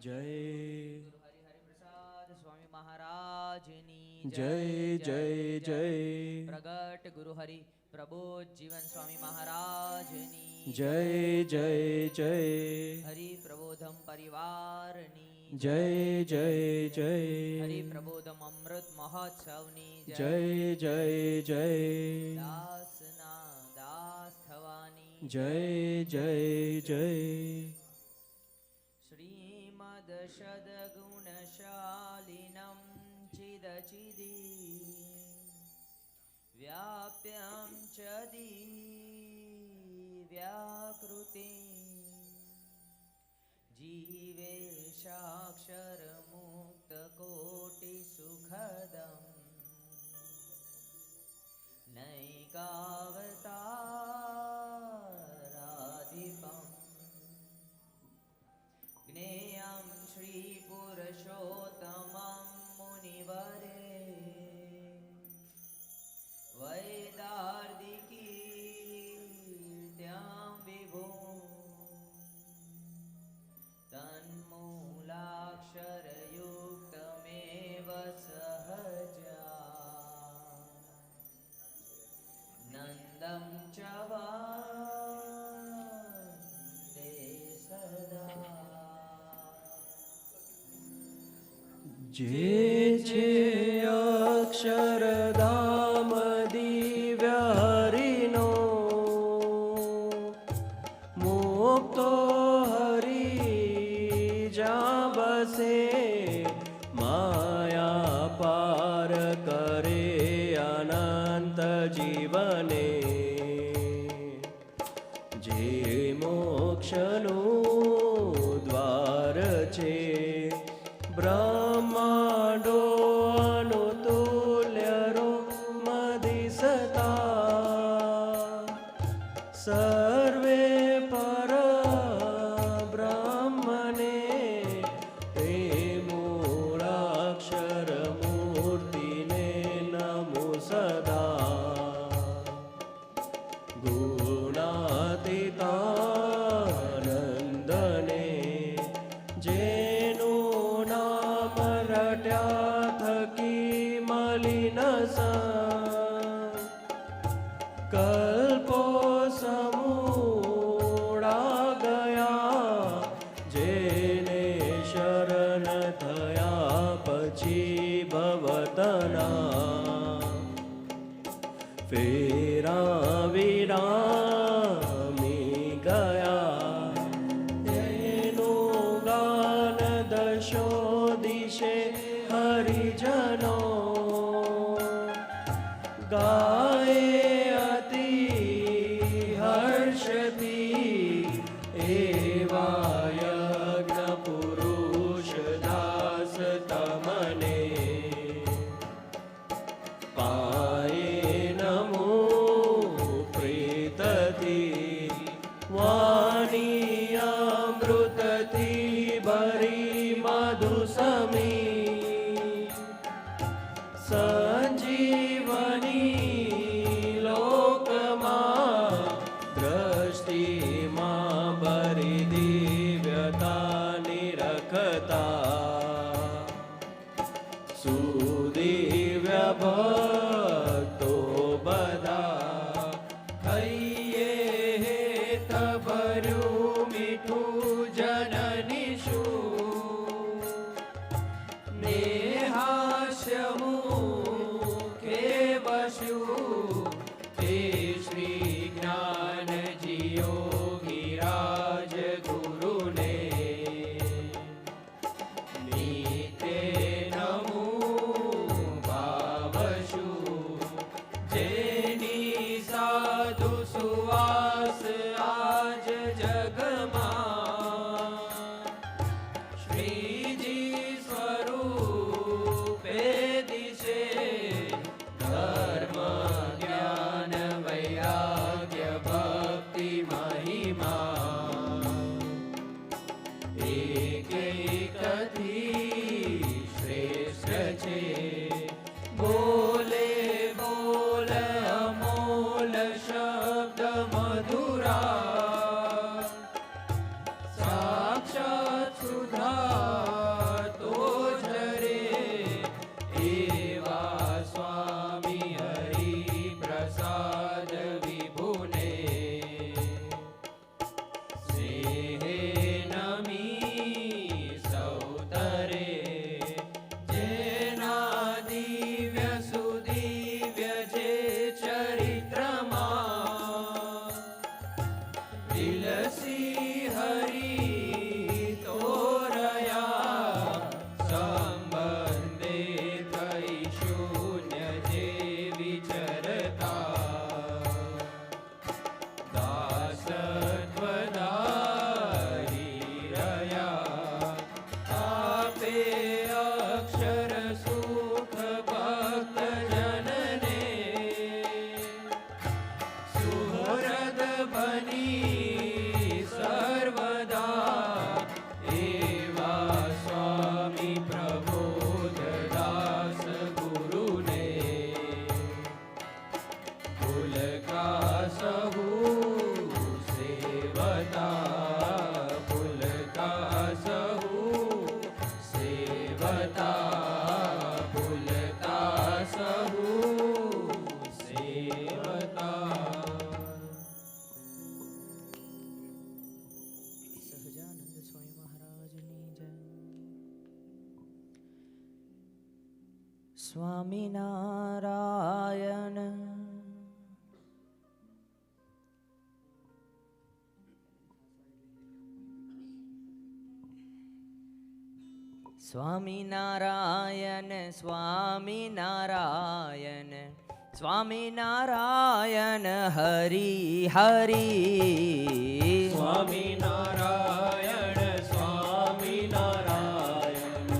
જય હરિપ્રસાદ સ્વામી મહારાજની જય જય જય પ્રગટ ગુરુ હરિ પ્રબોધ જીવન સ્વામી મહારાજની જય જય જય હરિ પ્રબોધમ પરિવારની જય જય જય હરિ પ્રબોધમ અમૃત મહોત્સવની જય જય જય દાસના દાસ થવાની જય જય જય શ્રીમદ સદગુણશાલિનમ ચિદચિદી વ્યાપ્યં ચ દિવ્યાકૃતિ જીવેશાક્ષરમુક્તકોટિસુખદં નૈકાવતારાધિપम् જ્ઞેયં શ્રીપુરુષોત્તમં મુનિવરે વૈદાર્દિકીર્ત્યાં વિભું તન્મૂલાક્ષરયુક્તમેવ સહજા નંદં ચ વંદે સદા જે છે અક્ષરધામ દિવ્ય હરિનો મુક્તો હરિ જ્યાં બસે માયા પાર કરે અનંત જીવને જે મોક્ષનું દ્વાર છે બ્રહ્માંડો અનુતુલ્ય રોમધિસતા સર્વે પર બ્રહ્મને તે મૂળાક્ષર મૂર્તિને નમો સદા ગુણાતીતાનંદને જેનું નામ રટ્યા થકી મલિન કલ્પો સમૂળા ગયા જેને શરણ થયા પછી ભવતના ફેરા વિરામી ગયા તેનું ગાન દશો દિશે હરિજનો ગાય અતિ હર્ષથી એવા યજ્ઞ પુરુષ દાસ તમને પાયે નમો પ્રીતથી વાણી અમૃતથી ભરી મધુ સમી સંજીવની લોકમાં દ્રષ્ટિમાં ભરી દિવ્યતા નિરખતા સુદિવ્ય ભક્તો બધા હૈયે હેત ભર્યું મીઠું જનની શું નેહાસ્ય મુખે વસ્યું તે શ્રી જ્ઞાનજી યોગી રાજ ગુરુને નીતે નમો જેની સાધુ સુવાસ આજ જગમાં સ્વામિનારાયણ. સ્વામિનારાયણ સ્વામિનારાયણ સ્વામિનારાયણ હરિ હરિ. સ્વામિનારાયણ સ્વામિનારાયણ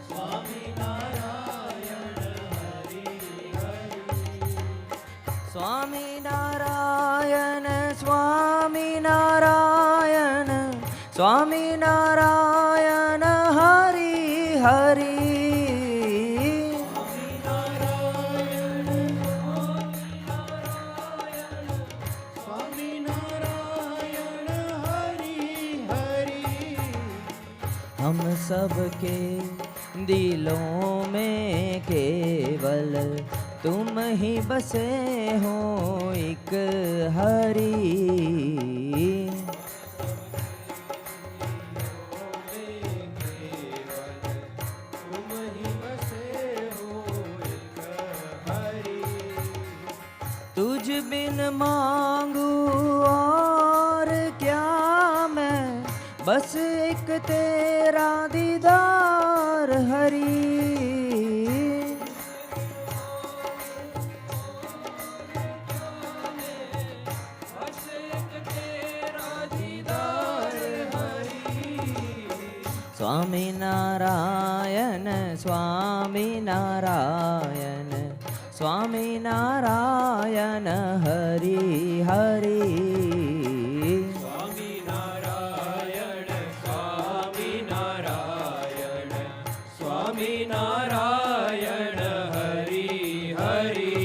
સ્વામિનારાયણ હરિ હરિ. સ્વામિનારાયણ સ્વામિનારાયણ સ્વામિનારાયણ હરિ હરિ. हम सबके दिलों में केवल तुम ही बसे हो एक हरि. तुझ बिन मांगू और क्या मैं, बस एक तेरा दीदार हरि. स्वामिनारायण स्वामिनारायण स्वामिनारायण हरि हरि. સ્વામિનારાયણ સ્વામિનારાયણ સ્વામિનારાયણ હરિ હરિ.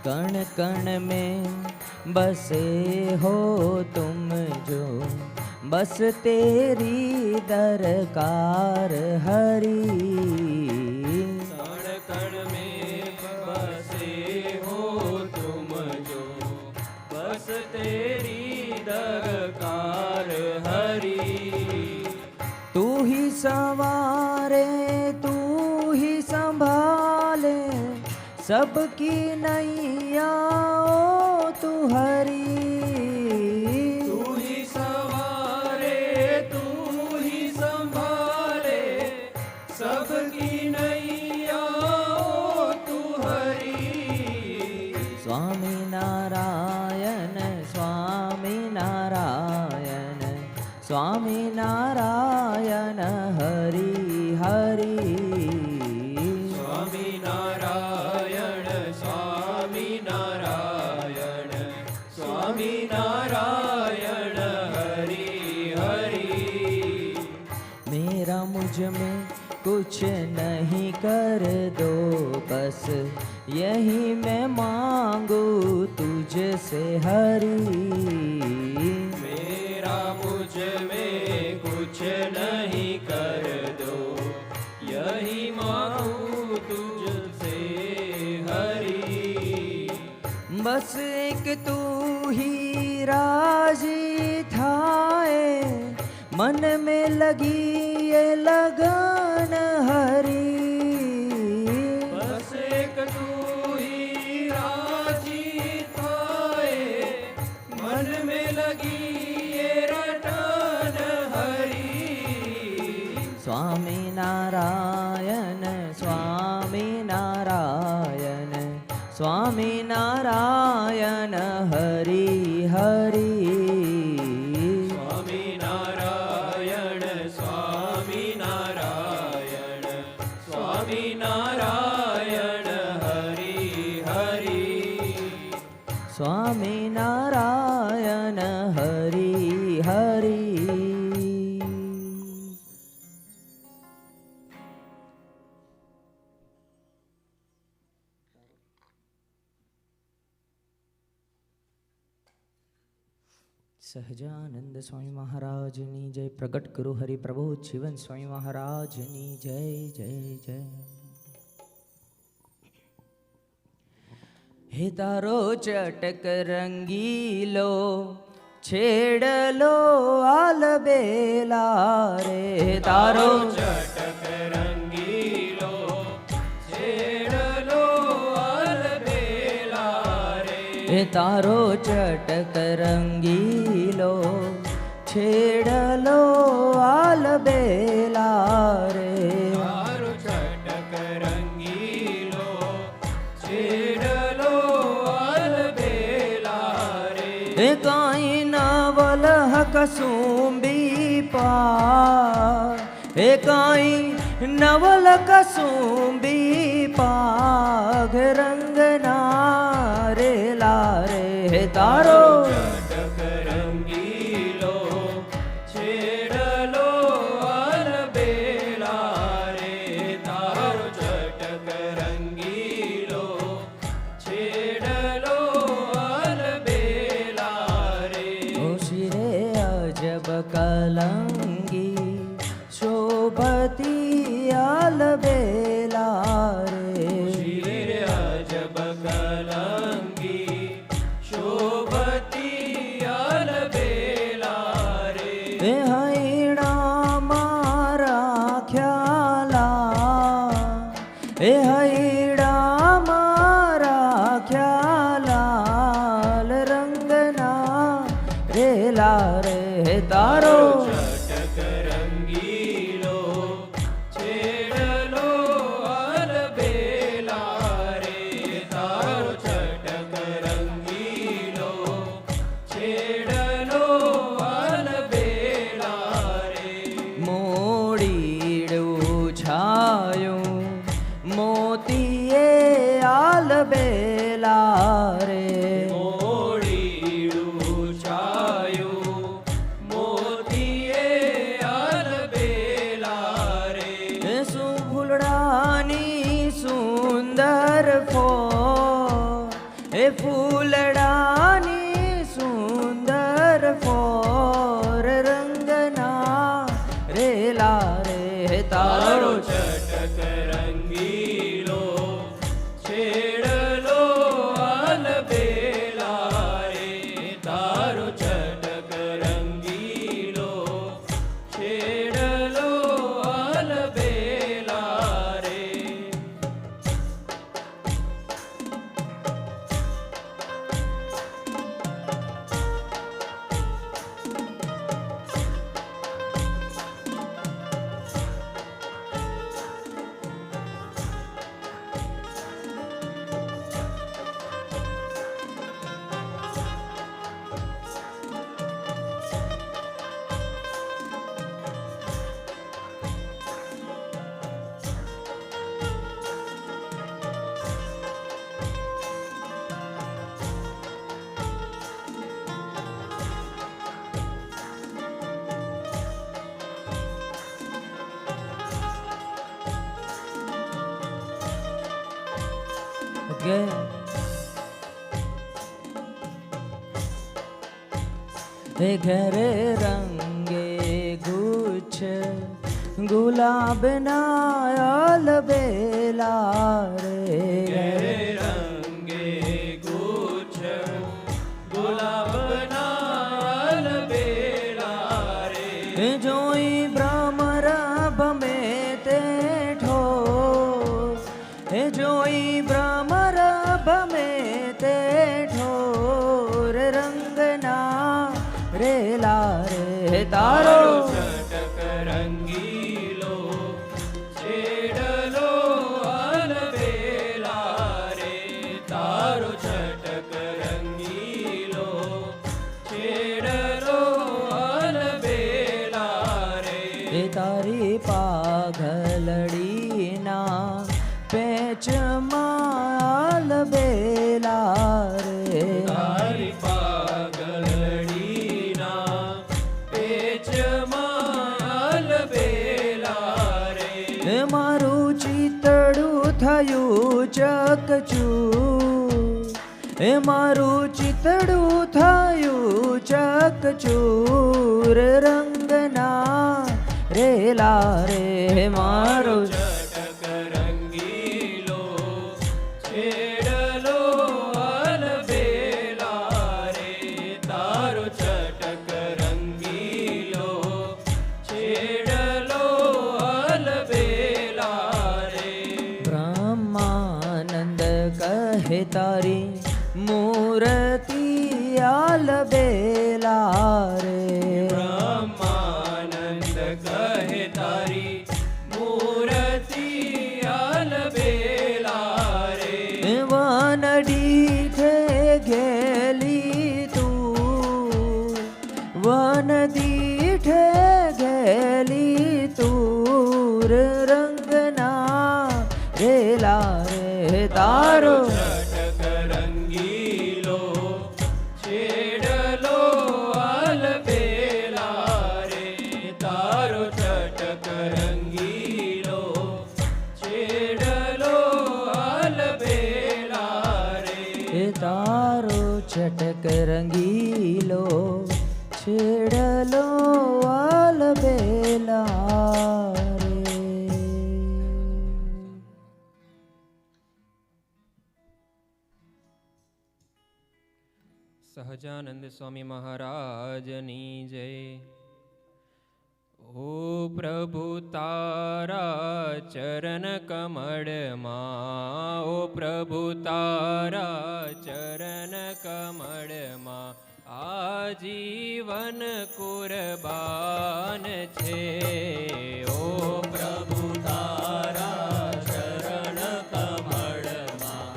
कण कण में बसे हो तुम जो, बस तेरी दरकार हरि. कण कण में बसे हो तुम जो, बस तेरी दरकार हरि. तू ही संवारे तू ही संभाले सबकी नैया ओ तू हरि. तू ही संवारे तू ही संभाले सबकी नैया ओ तू हरि. स्वामिनारायण स्वामिनारायण स्वामिनारायण हरि हरि. સ્વામિનારાયણ સ્વામિનારાયણ સ્વામિનારાયણ હરિ હરિ. मेरा मुझ में कुछ नहीं कर दो, बस यही मैं मांगू तुझसे हरि. मेरा मुझ में कुछ नहीं कर दो, यही मांगू तुझसे हरि. बस एक तू ही राजी थाए, मन में लगी ये लगन हरि. बस एक तू ही राजी थाए, मन में लगी ये रटन हरि. स्वामिनारायण स्वामिनारायण स्वामिनारायण हरि हरि. સ્વામિનારાયણ સ્વામિનારાયણ સ્વામિનારાયણ હરિ હરિ. स्वामिनारायण हरि हरि. સહજાનંદ સ્વામી મહારાજની જય. પ્રગટ ગુરુ હરિપ્રબોધ જીવન સ્વામી મહારાજની જય જય જય. હે તારો ચટક રંગીલો છેડલો આલબેલા રે. તારો ચટક રંગીલો તારો ચટક રંગીલો છેડલો આલબેલા રે તારો ચટક રંગીલો છેડલો આલબેલા રે એ કાંઈ નવલ કસુંબી પા એ કાંઈ નવલ કસુંબી પાઘ રંગના રેલા રે તારો ચટક રંગીલો છેડલો આલબેલા રે તારો ચટક રંગીલો છેડલો આલબેલા રે શિરે અજબ કલંગી શોભતી આલબેલા રે શિરે અજબ કલંગી શોભતી આલબેલા રે એ હૈણા મારા ખ્યાલા એ હૈણા મારા ખ્યાલાલ રંગના રેલા રે તારો ચટક રંગીલો છેડલો આલબેલા રે તારો ચટક રંગીલો છેડલો આલબેલા રે મોડીડું છાયું મોતીએ આલબેલા રે મોડીડું છાયું મોતીએ આલબેલા રે એ ફૂલડાની સુંદર એ ફૂલડાની સુંદર ફોર રંગના રેલા રે તારો તારો ચટક રંગીલો છેડલો આલબેલા રે તારો ચટક રંગીલો છેડલો આલબેલા રે ગે એ ઘરે રંગે ગુચ્છ ગુલાબના આલબેલા રે ઘેરે રંગે ગુચ્છ ગુલાબના આલબેલા રે એ જોઈ ભ્રમર ભમે તે ઠોર એ જોઈ ભ્રમર ભમે તે ઠોર રંગના રેલા રે તારો ચટક રંગીલો છેડલો આલબેલા રે તારો ચટક રંગીલો છેડલો આલબેલા રે એ તારી પાઘલડીના પેચમાં આલબેલા રે તારી પાગલડીના પેચમાં આલબેલા રે એ મારું ચિતડું થયું ચકચૂર એ મારું ચિતડું થયું ચકચૂર રંગના રેલા રે મારું ચટક રંગીલો છેડલો આલબેલા રે તારો ચટક રંગીલો છેડલો આલબેલા રે બ્રહ્માનંદ કહે તારી મૂરત મન દીઠે ગેલી તુર રંગના રેલા રે તારો છટક રંગીલો છેડલો આલબેલા રે તારો છટક રંગીલો છેડલો આલબેલા રે તારો છટક રંગીલો છેડલો આલબેલા રે. સહજાનંદ સ્વામી મહારાજની જય. ઓ પ્રભુ તારા ચરણ કમળમાં, ઓ પ્રભુ તારા ચરણ કમળમાં આજીવન કુરબાન છે. ઓ પ્રભુ તારા ચરણ કમળમાં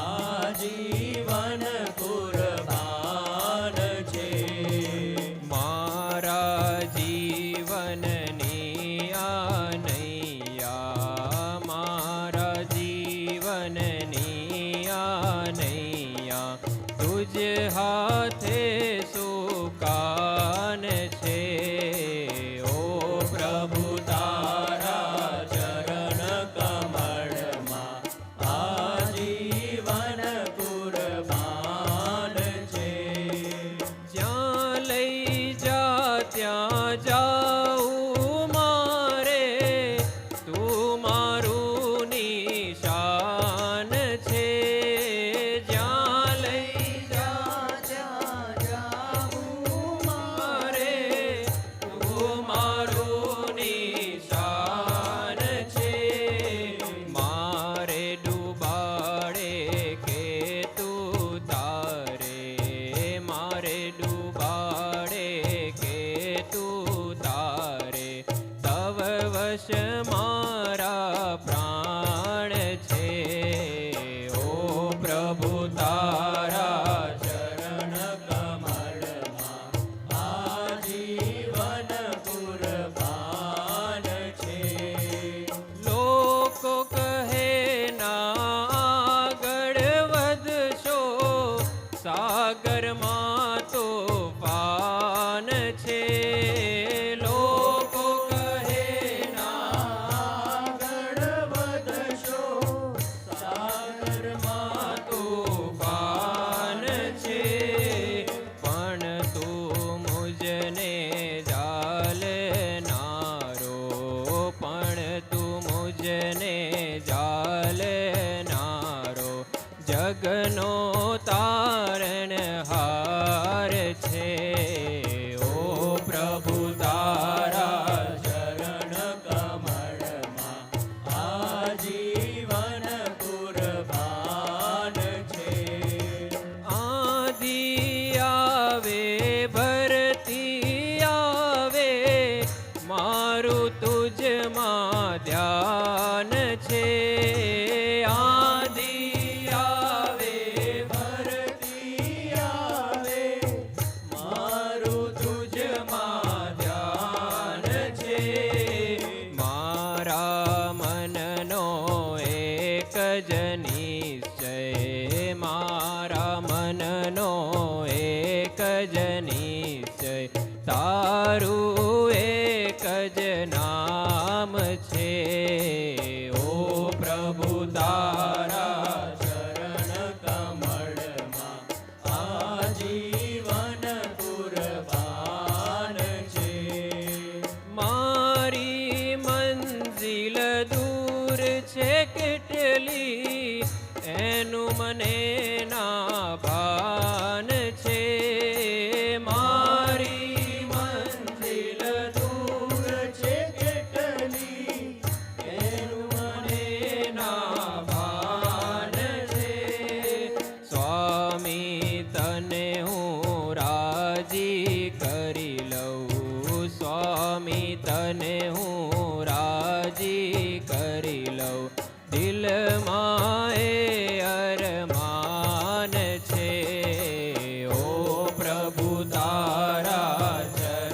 આજીવન કુરબાન છે. મારા જીવનની આનૈયા, મારા જીવનની આનૈયા તુજ હાથે સુકાન છે. ઓ પ્રભુ તારા ચરણ કમળમાં આજીવન કુરબાન છે. જ્યાં લઈ જા ત્યાં જાઉં મારે, તું મારું નિશાન છે. જ્યાં લઈ જા ત્યાં જાઉં મારે, તું મારું નિશાન છે. મારે ડૂબાડે કે તું તારે, મારે ડૂબાડે કે તું તારે, તવ વશ મારા પ્રાણ છે. ઓ પ્રભુ તારા ચરણ કમળમાં આજીવન કુરબાન છે. લોકો કહે ના આગળ વધશો, સાગરમાં તોફાન છે. લોકો કહે ના આગળ વધશો, સાગરમાં તોફાન છે. પણ તું મુજને જાલનારો, પણ તું મુજને જાલનારો જગનો તારણહાર છે. ઓ પ્રભુ તારા ચરણ કમળમાં આજીવન કુરબાન છે. આદિ આવે ભરતી આવે, મારું તુજમાં ધ્યાન છે. આદિ આવે ભરતી આવે, મારું તુજમાં ધ્યાન છે. મારા મનનો એક જ નિશ્ચય, મારા મનનો એક જ નિશ્ચય, તારું એક જ નામ છે. ઓ પ્રભુ તારા ચરણ કમળમાં આજીવન કુરબાન છે. મારી મંઝિલ દૂર છે કેટલી, એનું મને ના ભાન છે. મારી મંઝિલ દૂર છે કેટલી, એનું મને ના ભાન છે. સ્વામી તને હું રાજી કરી લઉં, સ્વામી તને હું રાજી કરી લઉં, દિલમાં એ અરમાન છે. ઓ પ્રભુ તારા ચરણ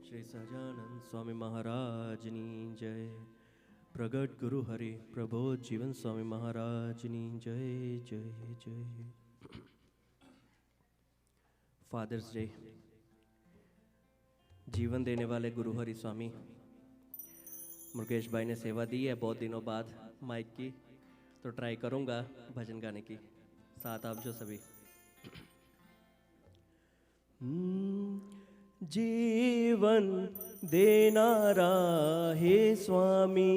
શ્રી સહજાનંદ સ્વામી મહારાજની જય. પ્રગટ ગુરુ હરિ પ્રબોધ જીવન સ્વામી મહારાજની જય જય જય. Father's Day. जीवन देने वाले गुरु हरि स्वामी मुकेश भाई ने सेवा दी है बहुत दिनों बाद माइक की, तो ट्राई करूंगा भजन गाने की. साथ आप जो सभी. जीवन देनारा हे स्वामी,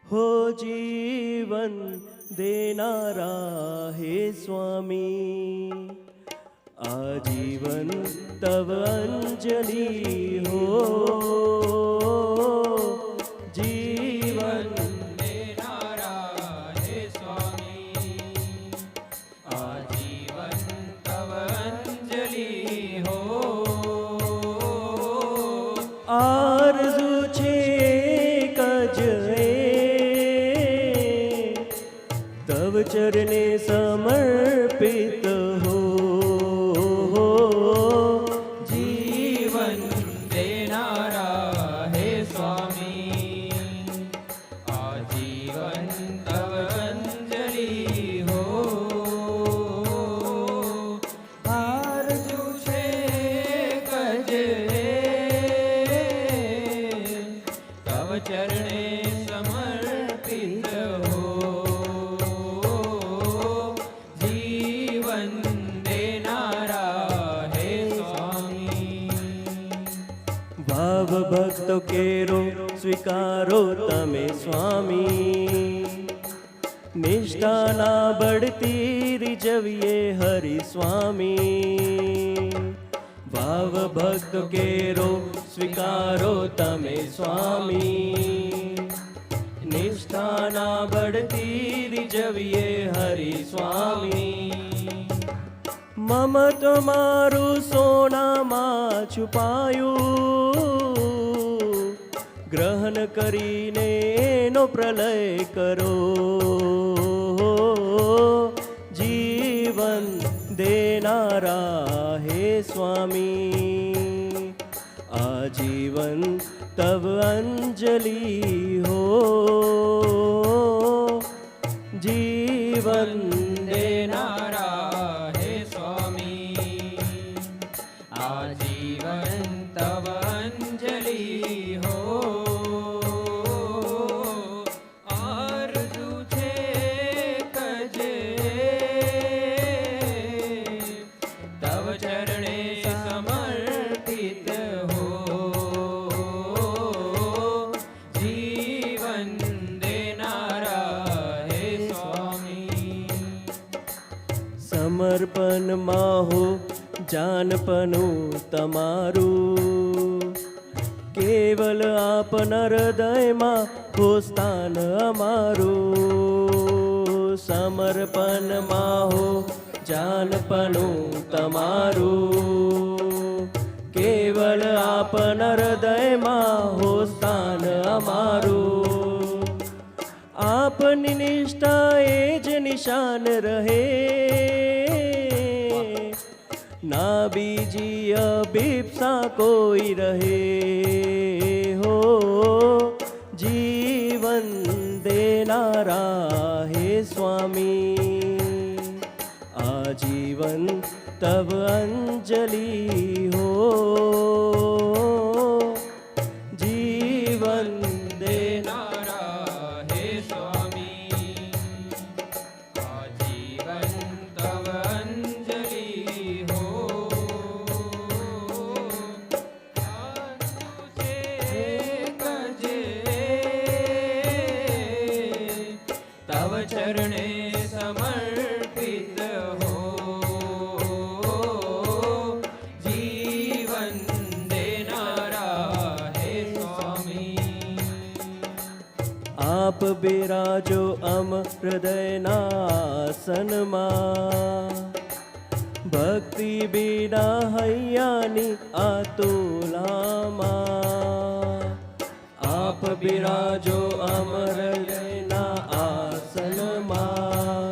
हो जीवन देनारा हे स्वामी, आजीवन तव अंजलि हो. जीवन देनारा हे स्वामी, आजीवन तव अंजलि हो. आरज़ू छे कज तव चरणे समर्पित हो. जीवन देनारा हे स्वामी, आजीवन तव अंजलि हो. आरज़ू छे कज तव चरणे समर्पित हो. जीवन देनारा हे स्वामी, भाव भक्तो केरो स्वीकारो तमे स्वामी, निष्ठाना बढ़ती रिजविये हरि स्वामी. भाव भक्त केरो स्वीकारो तमे स्वामी, निष्ठाना बढ़ती रिजविये हरि स्वामी. मम તમારું સોનામાં છુપાયું, ગ્રહણ કરીને એનો પ્રલય કરો. જીવન દેનારા હે સ્વામી, આજીવન તવ અંજલિ હો. જીવન देनारा हे स्वामी, आजीवन तव अंजलि हो. आरज़ू छे कज तव चरणे समर्पित हो. जीवन देनारा हे स्वामी, સમર્પણમાં હો જાનપનું તમારું, કેવલ આપના હૃદયમાં હો સ્થાન અમારું. સમર્પણમાં હો જાનપનું તમારું, કેવલ આપના હૃદયમાં હો સ્થાન અમારું. આપની નિષ્ઠા એ જ નિશાન રહે, ના બીજી અભિપ્સા કોઈ રહે. હો જીવન દેનારા હે સ્વામી, આજીવન તવ અંજલિ હો. જીવન देनारा हे स्वामी, आजीवन तव अंजलि हो. आरज़ू छे कज तव चरणे समर्पित हो. जीवन देनारा हे स्वामी, આપ બિરાજો અમ હૃદયના આસનમાં, ભક્તિ બીના હૈયાની આતુલામાં. આપ બિરાજો અમ હૃદયના આસનમાં,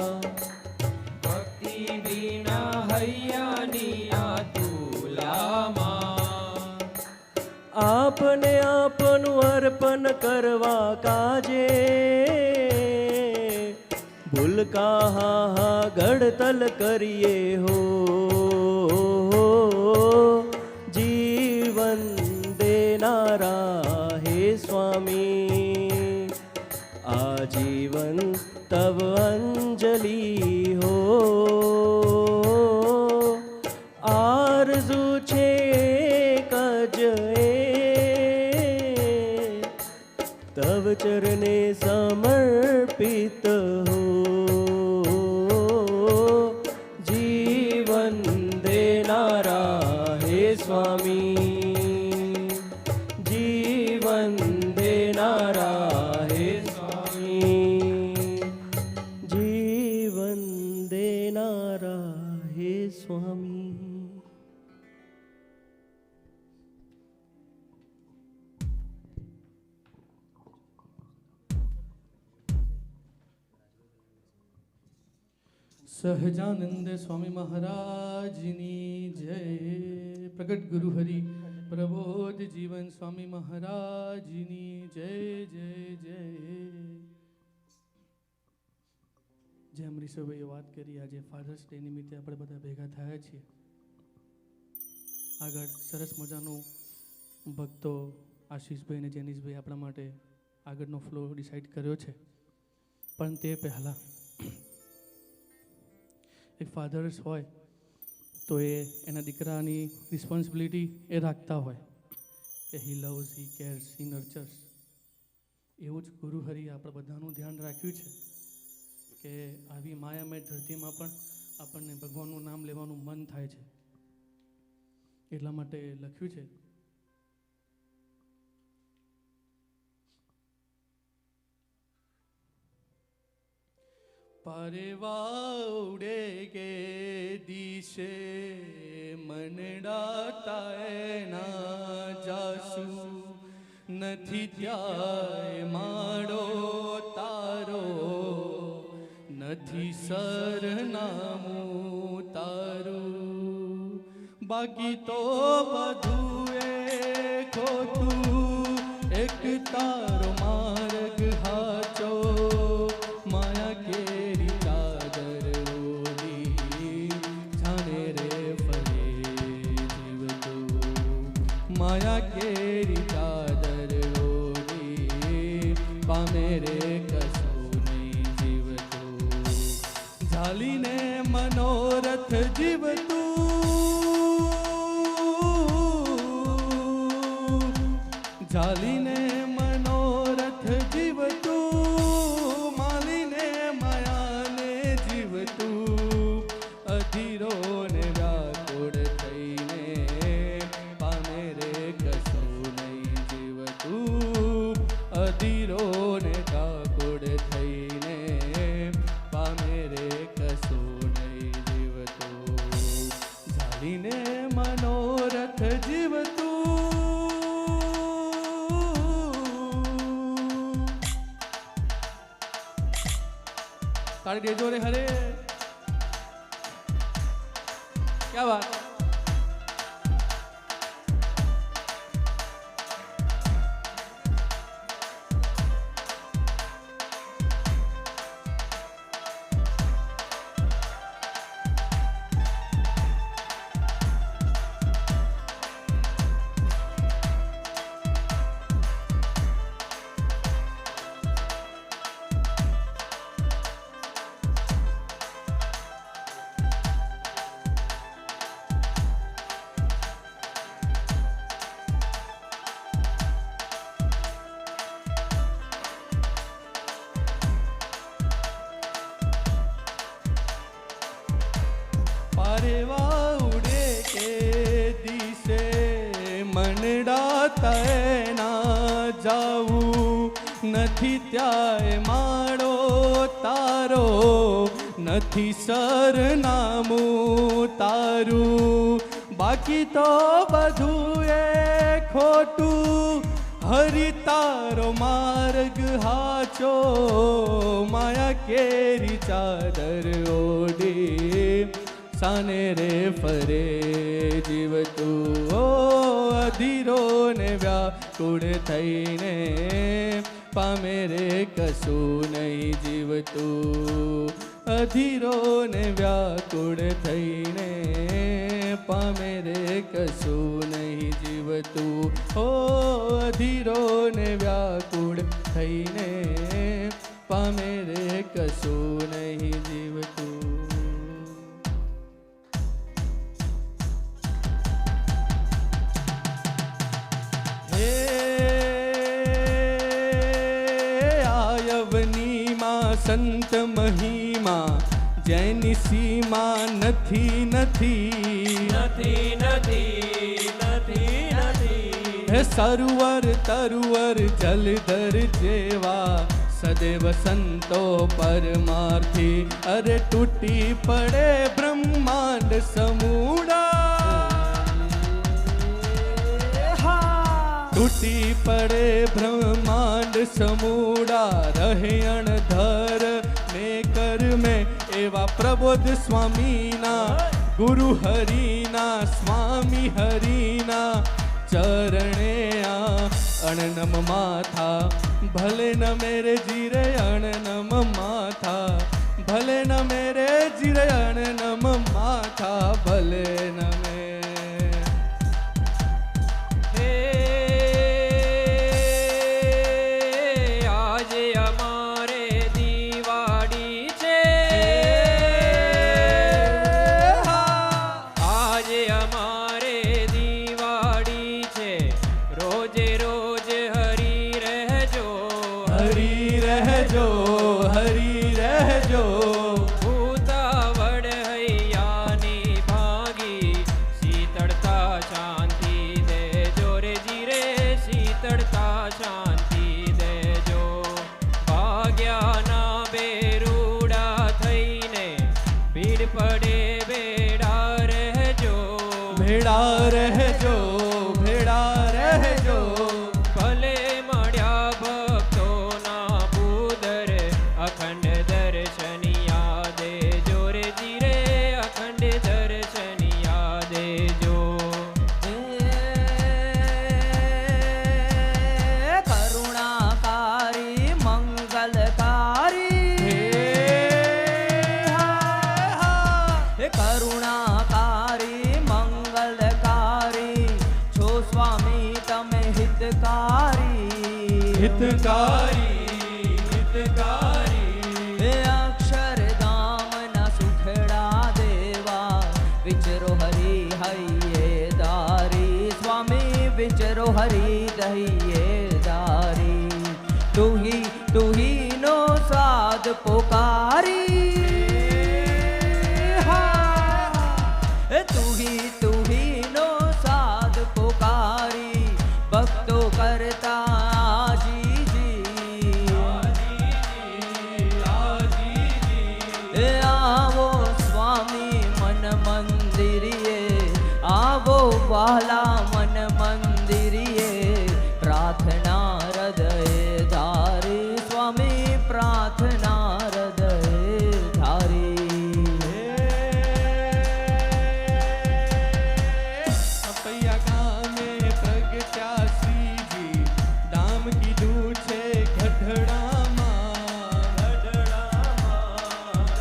ભક્તિ વિના હૈયાની આ તુલામાં. આપને આપનું અર્પણ કરવા કાજે ભૂલકા હા ગડતલ કરીએ હો જીવન દેનારા હે સ્વામી આજીવન તવ અંજલિ હો આરઝુ છે કજ તવ ચરણે સમર્પિત હો જીવન દેનારા હે સ્વામી જીવન દેનારા હે સ્વામી જીવન દેનારા હે સ્વામી સહજાનંદ સ્વામી મહારાજની જય. પ્રગટ ગુરુ હરિ પ્રબોધ જીવન સ્વામી મહારાજની જય જય જય. જેમ ઋષભભાઈએ વાત કરી, આજે ફાધર્સ ડે નિમિત્તે આપણે બધા ભેગા થયા છીએ. આગળ સરસ મજાનું ભક્તો આશીષભાઈ અને જેનીશભાઈ આપણા માટે આગળનો ફ્લો ડિસાઈડ કર્યો છે. પણ તે પહેલાં એક ફાધર્સ હોય તો એ એના દીકરાની રિસ્પોન્સિબિલિટી એ રાખતા હોય કે હી લવ્સ, હી કેર્સ, હી નર્ચર્સ. એવું જ ગુરુ હરિ આપણે બધાનું ધ્યાન રાખ્યું છે કે આવી માયામય ધરતીમાં પણ આપણને ભગવાનનું નામ લેવાનું મન થાય છે. એટલા માટે લખ્યું છે, પારેવાઉડે કે દિશે મનડાતા ના જાસુ નથી ત્યાંય માડો તારો નથી સરનામું તારું બાકી તો બધું એ ખોટું એક તારો માર્ગ હાચો માયા કેરી ચાદર ઓલી જાણે રે ફરે જીવતો માયા કેરી ચાદર ઓલી પામે રે કશું નહીં જીવતો ઝાલીને મનોરથ જીવતું ઝાલીને મનોરથ જીવતું માલીને માયાને જીવતું અધીરો ને વ્યાકુળ થઈને પામે રે કશું નહીં જીવતું અધીરો ને વ્યાકુળ થઈને પામે રે કશું નહીં જીવતું ઝાલીને મનોરથ જીવતું ताड़ी देजो रे हरे क्या बात પારેવાઉડે કે દિશે મનડાતા ના જાવું નથી ત્યાંય માડો તારો નથી સરનામું તારું બાકી તો બધું એ ખોટું હરિ તારો માર્ગ હાચો માયા કેરી ચાદર ઓડી સાને રે ફરે જીવતું ઓ અધીરો ને વ્યાકુળ થઈને પામે રે કશું નહીં જીવતું. અધીરો ને વ્યાકુળ થઈને પામે રે કશું નહીં જીવતું. ઓ અધીરો ને વ્યાકુળ થઈને પામે રે કશું નહીં જીવતું. હે આયવની માં સંત મહિમા જેની સીમા નથી નથી નથી નથી નથી નથી. હે સરોવર તરુવર જલધર જેવા સદૈવ સંતો પરમાર્થી. અરે તૂટી પડે બ્રહ્માંડ સમૂડા, તૂટી પડે બ્રહ્માંડ સમૂડા. રહે અણધર ને કર્મે એવા પ્રબોધ સ્વામીના, ગુરુ હરિના સ્વામી હરિના ચરણે આ અણનમ માથા. ભલે ન મેરે જીરે અણનમ માથા, ભલે ન મેરે જીરે અણનમ માથા, ભલે ન મેરે. હે આજે અમારે દિવાળી છે, આજે અમારે દિવાળી છે. રોજે રોજ હરી રહેજો, હરી રહેજો, હરી રહેજો. ભૂતાવડ હૈયાની ભાગી, શીતળતા શાંતિ દેજો રે જીરે, શીતળતા શાંતિ દેજો. ભાગ્યાના બેરુડા થઈને ભીડ પડે બેડા રહેજો, ભેડા રહેજો, ભેડા રહેજો. ભલે મળ્યા ભક્તોના ભૂદર, અખંડ દર્શનિયા દેજો રે જીરે, અખંડ દર્શનિયા દેજો. કરુણાકારી મંગલકારી, હે કરુણાકારી મંગલકારી છો સ્વામી તમે હિતકારી. હિતકારી, હિતકારી. હે અક્ષરધામના સુખડા દેવા વિચરો હરિ હૈયે દારી. સ્વામી વિચરો હરિ દહિયે દારી. તુહી નો સાદ પોકારી, તુહી નો સાદ પોકારી. ભક્તો કરતા આજીજી, એ આવો સ્વામી મન મંદિરિયે, આવો વાલા મન મંદિરિયે. પ્રાર્થના હૃદયે ધારી, સ્વામી પ્રાર્થના હૃદયે ધારી. અપૈયા ગામે પ્રગટ્યા શ્રીજી, દામ કીધું છે ગઢડામાં,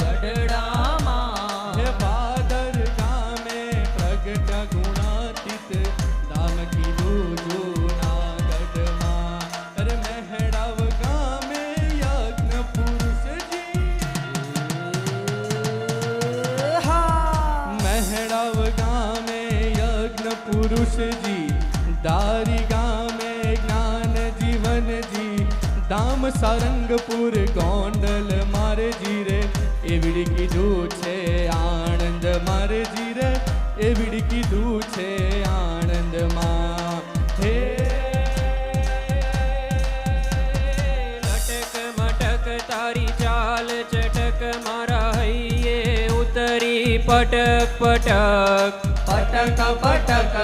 ગઢડામાં હે ભાદર ગામે પ્રગટ્યા ગુણાતીત, દામ કીધું જૂનાગઢમાં. અરે મહેડાવ ગામે યજ્ઞ પુરુષજી, મહેડાવ ગામે યજ્ઞ પુરુષજી. દારી ગામે જ્ઞાન જીવનજી, દામ સારંગપુર ગોંડલ મારે જીરે. એવડી કીધું છે આણંદ મારે જીરે, એવડી કીધું છે આણંદમાં. હે લટક મટક તારી ચાલ ચટક, મારા હૈયે ઉતરી પટક પટક. પટક પટક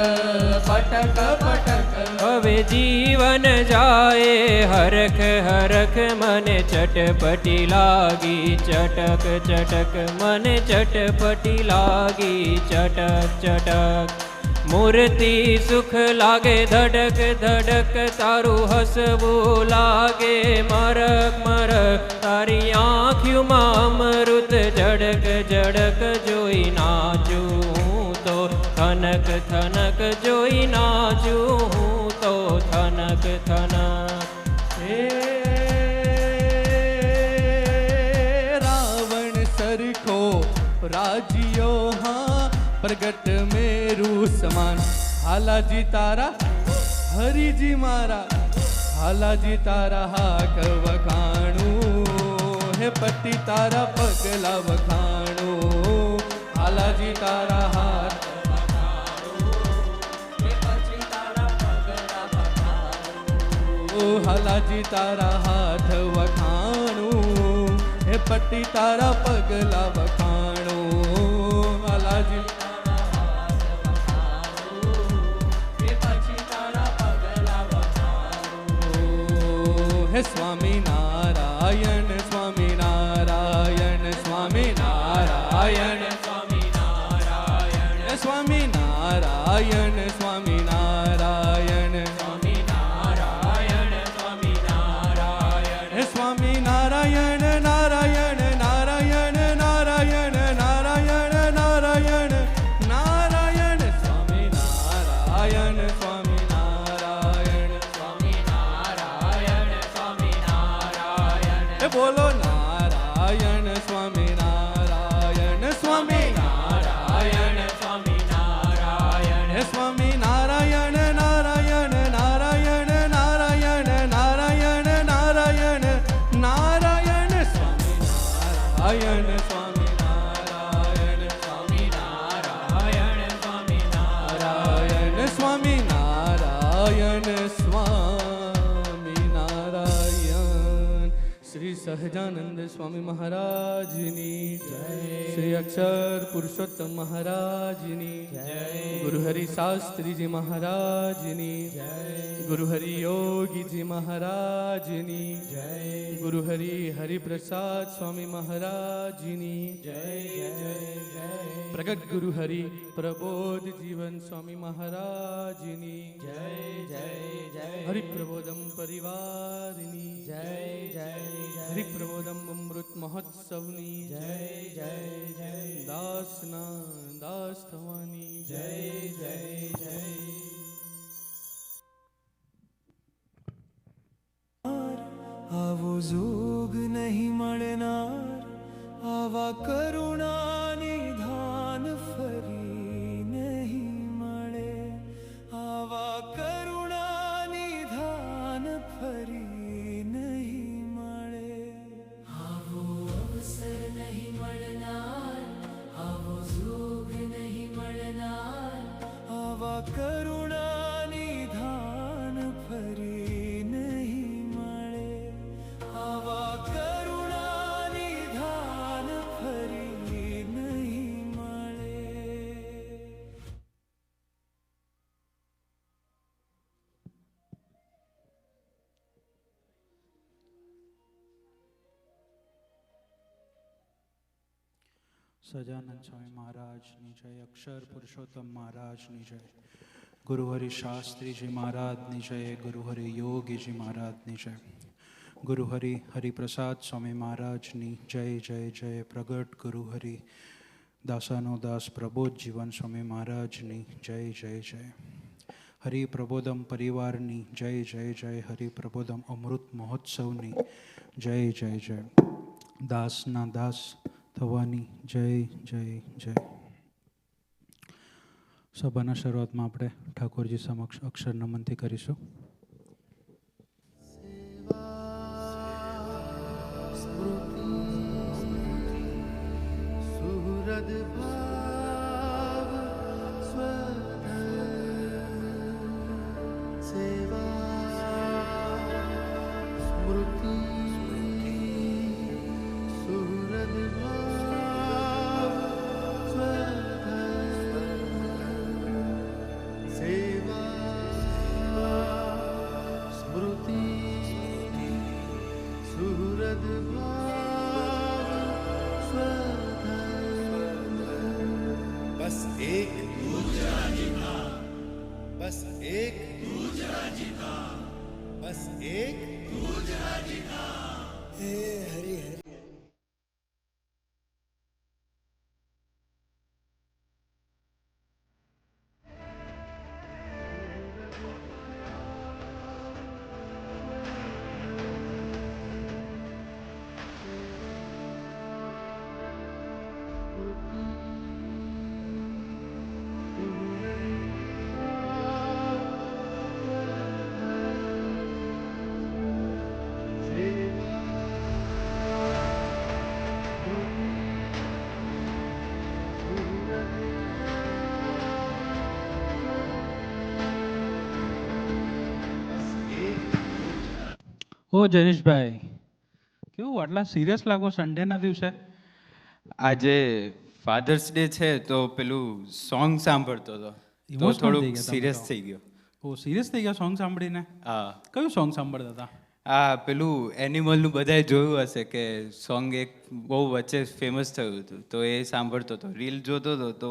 પટક પટક. હવે જીવન જાય હરખ હરખ, મને ચટપટી લાગી ચટક ચટક, મને ચટપટી લાગી ચટક ચટક. મૂર્તિ સુખ લાગે ધડક ધડક તારું હસવું લાગે મરક મરક તારી આંખ્યુમાં અમૃત જડક જડક જોઈ નાચું હું તો થનક થનક જોઈ નાચું હું તો થનક થનક. હે રાવણ સરખો રાજ્યો હા પ્રગટ મેરુ સમાન હાલાજી તારા હરિજી મારા હાલાજી તારા હાક વખાણું હે પતિ તારા પગલા વખાણું હાલાજી તારા હાથ હાલાજી તારા હાથ વખાણું હે પતિ તારા પગલા વખાણું હાલાજી હે સ્વામી નારાયણ સ્વામી નારાયણ સ્વામી નારાયણ સ્વામી નારાયણ સ્વામી નારાયણ સ્વામી નારાયણ સ્વામી નારાયણ સ્વામી નારાયણ સ્વામી નારાયણ નારાયણ નારાયણ નારાયણ નારાયણ નારાયણ નારાયણ સ્વામી નારાયણ સ્વામી નારાયણ સ્વામી નારાયણ સ્વામી નારાયણ બોલો નારાયણ સ્વામી નારાયણ સ્વામી નારાયણ સ્વામી નારાયણ સ્વામી નારાયણ નારાયણ નારાયણ નારાયણ નારાયણ નારાયણ નારાયણ સ્વામી નારાયણ સ્વામી નારાયણ સ્વામી નારાયણ સ્વામી નારાયણ સ્વામી નારાયણ સ્વામી નારાયણ. શ્રી સહજાનંદ સ્વામી મહારાજની જય. શ્રી અક્ષર પુરુષોત્તમ મહારાજની જય. ગુરુહરિ શાસ્ત્રીજી મહારાજની જય. ગુરુહરિ યોગીજી મહારાજની જય. ગુરુહરિ હરિપ્રસાદ સ્વામી મહારાજની જય જય જય. પ્રગટ ગુરુહરિ પ્રબોધ જીવન સ્વામી મહારાજની જય જય જય. હરિપ્રબોધમ પરિવારની જય જય જય. હરિપ્રબોધમ અમૃત મહોત્સવની જય જય જય. દાસના દાસ થવાની જય જય જય. આવો જોગ નહીં મળનાર આવા કરુણા નિધાન ફરી નહીં મળે આવા કરુણા નિધાન ફરી નહીં મળે આવો અવસર નહીં મળનાર આવો જોગ નહીં મળનાર આવા કરુણા નિધાન ફરી નહીં મળે આવા કરુણા નિધાન ફરી નહીં મળે. સજાનંદ સ્વામી મહારાજની જય. અક્ષર પુરુષોત્તમ મહારાજની જય. ગુરુહરિ શાસ્ત્રીજી મહારાજની જય. ગુરુહરિ યોગીજી મહારાજની જય. ગુરુહરિ હરિપ્રસાદ સ્વામી મહારાજની જય જય જય. પ્રગટ ગુરુહરિ દાસાનો દાસ પ્રબોધ જીવન સ્વામી મહારાજની જય જય જય. હરિ પ્રબોધમ પરિવારની જય જય જય. હરિ પ્રબોધમ અમૃત મહોત્સવની જય જય જય. દાસના દાસ થવાની જય જય જય. સભાના શરૂઆતમાં આપણે ઠાકોરજી સમક્ષ અક્ષર નમનથી કરીશું. સુહૃદ ભાવ સ્વધર્મ સેવા સ્મૃતિ સુહૃદ ભાવ સ્વધર્મ સેવા સ્મૃતિ સુહૃદ ભાવ સ્વધર્મ. બસ એક બસ એક હે હરિ હરિ. ઓ જયેશભાઈ, કેવું આટલા સિરિયસ લાગો સન્ડેના દિવસે? આજે ફાધર્સ ડે છે તો પેલું સોંગ સાંભળતો હતો તો Emotional થઈ થોડુંક ગયા તમે સિરિયસ તો. થઈ ગયો. ઓ સિરિયસ થઈ ગયા સોંગ સાંભળીને? હા, કયું સોંગ સાંભળતા હતા? આ પેલું એનિમલનું બધાએ જોયું હશે કે સોંગ એક બહુ વચ્ચે ફેમસ થયું હતું તો એ સાંભળતો હતો, રીલ જોતો હતો તો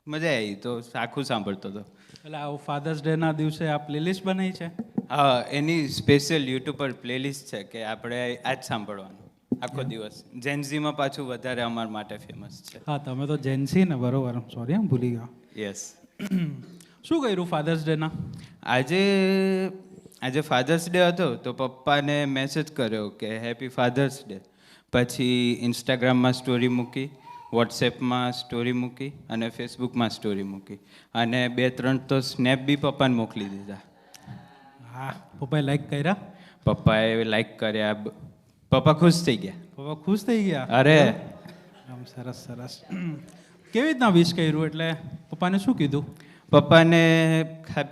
મજા આવી તો આખું સાંભળતો હતો. એટલે આ ફાધર્સ ડેના દિવસે આ પ્લેલિસ્ટ બનાવી છે? હા, એની સ્પેશિયલ યુટ્યુબ પર પ્લેલિસ્ટ છે કે આપણે આ જ સાંભળવાનું આખો દિવસ. જેન્ઝીમાં પાછું વધારે અમારા માટે ફેમસ છે. હા, તમે તો જેન્સી ને, બરોબર. સોરી, હું ભૂલી ગયો. યસ. શું કર્યું ફાધર્સ ડેના? આજે ફાધર્સ ડે હતો તો પપ્પાને મેસેજ કર્યો કે હેપી ફાધર્સ ડે. પછી ઇન્સ્ટાગ્રામમાં સ્ટોરી મૂકી, વોટ્સએપમાં સ્ટોરી મૂકી અને ફેસબુકમાં સ્ટોરી મૂકી અને 2-3 તો સ્નેપ બી પપ્પાને મોકલી દીધા. હા, પપ્પાએ લાઈક કર્યા? પપ્પાએ લાઈક કર્યા. પપ્પા ખુશ થઈ ગયા. પપ્પા ખુશ થઈ ગયા? અરે આમ સરસ સરસ. કેવી રીતના વિશ કર્યું? એટલે પપ્પાને શું કીધું? પપ્પાને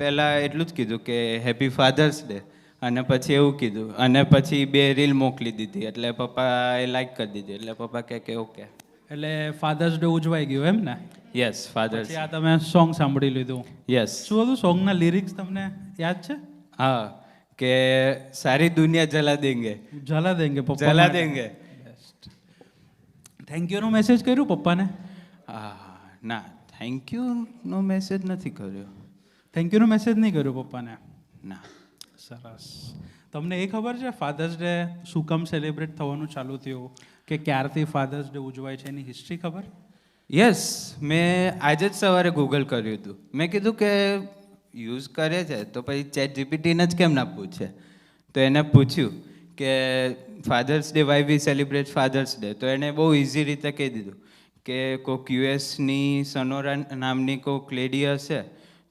પહેલાં એટલું જ કીધું કે હેપી ફાધર્સ ડે અને પછી એવું કીધું અને પછી 2 રીલ મોકલી દીધી એટલે પપ્પાએ લાઈક કરી દીધી એટલે પપ્પા કહે કે ઓકે. એટલે ફાધર્સ ડે ઉજવાઈ ગયો એમ ને? Yes, Father's. પછી આ તમે સોંગ સાંભળી લીધું. યસ. શું હતું સોંગના લિરિક્સ, તમને યાદ છે? હા, કે સારી દુનિયા જલા દેંગે. જલા દેંગે પપ્પા જલા માટે. દેંગે. થેન્ક યુ નો મેસેજ કર્યું પપ્પાને? ના, થેન્ક યુનો મેસેજ નથી કર્યો. થેન્ક યુ નો મેસેજ નહીં કર્યો પપ્પાને? ના. સરસ. તમને એ ખબર છે ફાધર્સ ડે શું કામ સેલિબ્રેટ થવાનું ચાલુ થયું, કે ક્યારથી ફાધર્સ ડે ઉજવાય છે, એની હિસ્ટ્રી ખબર? યસ, મેં આજે જ સવારે ગૂગલ કર્યું હતું. મેં કીધું કે યુઝ કરે છે તો પછી ચેટ જીપીટીને જ કેમ ના પૂછે. તો એને પૂછ્યું કે Father's Day why we celebrate Father's Day. તો એને બહુ ઇઝી રીતે કહી દીધું કે કોઈક યુએસની સનોરા નામની કોઈક લેડી હશે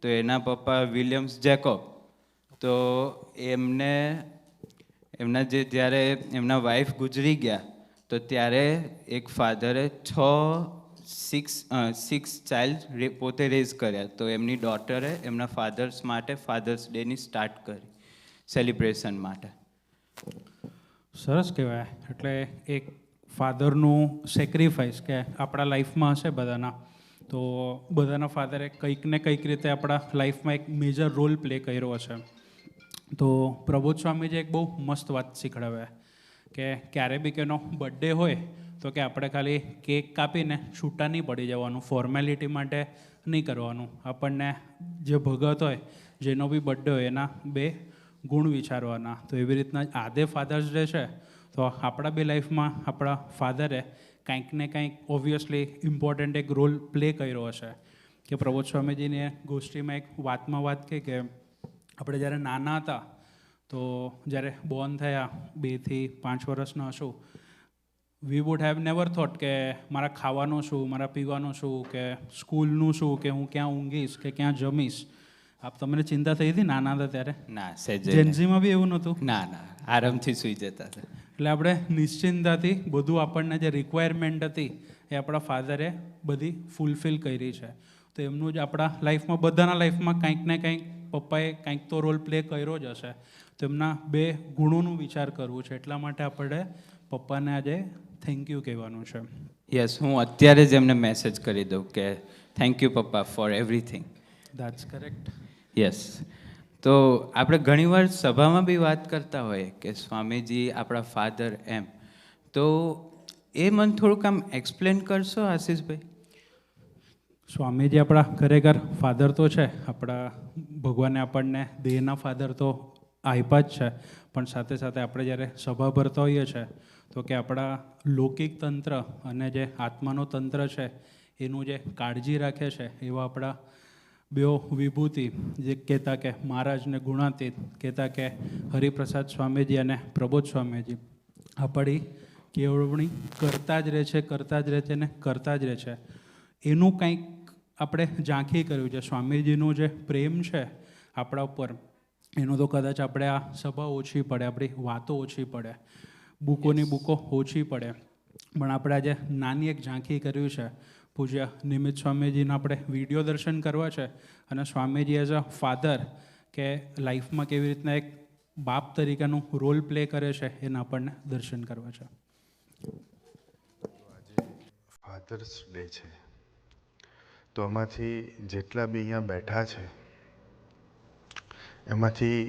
તો એના પપ્પા વિલિયમ્સ જેકોબ. તો એમના જ્યારે એમના વાઈફ ગુજરી ગયા તો ત્યારે એક ફાધરે 6 ચાઇલ્ડ પોતે રેઝ કર્યા. તો એમની ડોટરે એમના ફાધર્સ માટે ફાધર્સ ડેની સ્ટાર્ટ કરી સેલિબ્રેશન માટે. સરસ કહેવાય. એટલે એક ફાધરનું સેક્રિફાઈસ કે આપણા લાઈફમાં હશે બધાના, તો બધાના ફાધરે કંઈક ને કંઈક રીતે આપણા લાઈફમાં એક મેજર રોલ પ્લે કર્યો હશે. તો પ્રબોધ સ્વામીજી એક બહુ મસ્ત વાત શીખડાવે કે ક્યારે બી કોઈનો બર્થડે હોય તો કે આપણે ખાલી કેક કાપીને છૂટા નહીં પડી જવાનું, ફોર્મેલિટી માટે નહીં કરવાનું. આપણને જે ભગત હોય, જેનો બી બર્થડે હોય, એના 2 ગુણ વિચારવાના. તો એવી રીતના આજે ફાધર્સ ડે છે તો આપણા બી લાઈફમાં આપણા ફાધરે કંઈક ને કંઈક ઓબ્વિયસલી ઇમ્પોર્ટન્ટ એક રોલ પ્લે કર્યો હશે. કે પ્રબોધ સ્વામીજીની ગોષ્ઠીમાં એક વાતમાં વાત કહી કે આપણે જ્યારે નાના હતા તો જ્યારે બોર્ન થયા 2 થી 5 વર્ષના હશું, we would have never thought કે મારા ખાવાનું શું, મારા પીવાનું શું, કે સ્કૂલનું શું, કે હું ક્યાં ઊંઘીશ કે ક્યાં જમીશ. આપ તમને ચિંતા થઈ હતી નાના હતા ત્યારે? ના, સહેજ જેન્ઝીમાં બી એવું નહોતું? ના, આરામથી સૂઈ જતા હતા. એટલે આપણે નિશ્ચિંતાથી બધું આપણને જે રિક્વાયરમેન્ટ હતી એ આપણા ફાધરે બધી ફૂલફિલ કરી છે. તો એમનું જ આપણા લાઈફમાં, બધાના લાઈફમાં કંઈક ને કંઈક પપ્પાએ કંઈક તો રોલ પ્લે કર્યો જ હશે. તો એમના 2 ગુણોનું વિચાર કરવું છે. એટલા માટે આપણે પપ્પાને આજે થેન્ક યુ કહેવાનું છે. યસ, હું અત્યારે જ એમને મેસેજ કરી દઉં કે થેન્ક યુ પપ્પા for everything. That's correct. Yes. તો આપણે ઘણીવાર સભામાં બી વાત કરતા હોઈએ કે સ્વામીજી આપણા ફાધર એમ. તો એ મને થોડુંક આમ એક્સપ્લેન કરશો આશીષભાઈ? સ્વામીજી આપણા ખરેખર ફાધર તો છે. આપણા ભગવાને આપણને દેહના ફાધર તો આપ્યા જ છે, પણ સાથે સાથે આપણે જ્યારે સભા ભરતા હોઈએ છીએ તો કે આપણા લૌકિક તંત્ર અને જે આત્માનો તંત્ર છે એનું જે કાળજી રાખે છે એવા આપણા બેઓ વિભૂતિ જે કહેતા કે મહારાજને ગુણાતીત કહેતા કે હરિપ્રસાદ સ્વામીજી અને પ્રબોધ સ્વામીજી આપણી કેળવણી કરતા જ રહે છે, કરતા જ રહે છે ને કરતા જ રહે છે. એનું કંઈક આપણે ઝાંખી કર્યું છે. સ્વામીજીનો જે પ્રેમ છે આપણા ઉપર એનું તો કદાચ આપણે આ સભા ઓછી પડે, આપણી વાતો ઓછી પડે, બુકોની બુકો ઓછી પડે, પણ આપણે આજે નાની એક ઝાંખી કર્યું છે. પૂજ્ય નિમિત્ત સ્વામીજીના આપણે વિડીયો દર્શન કરવા છે અને સ્વામીજી એઝ અ ફાધર કે લાઈફમાં કેવી રીતના એક બાપ તરીકેનું રોલ પ્લે કરે છે એના આપણને દર્શન કરવા છે. ફાધર્સ ડે છે, તો એમાંથી જેટલા બી અહીંયા બેઠા છે એમાંથી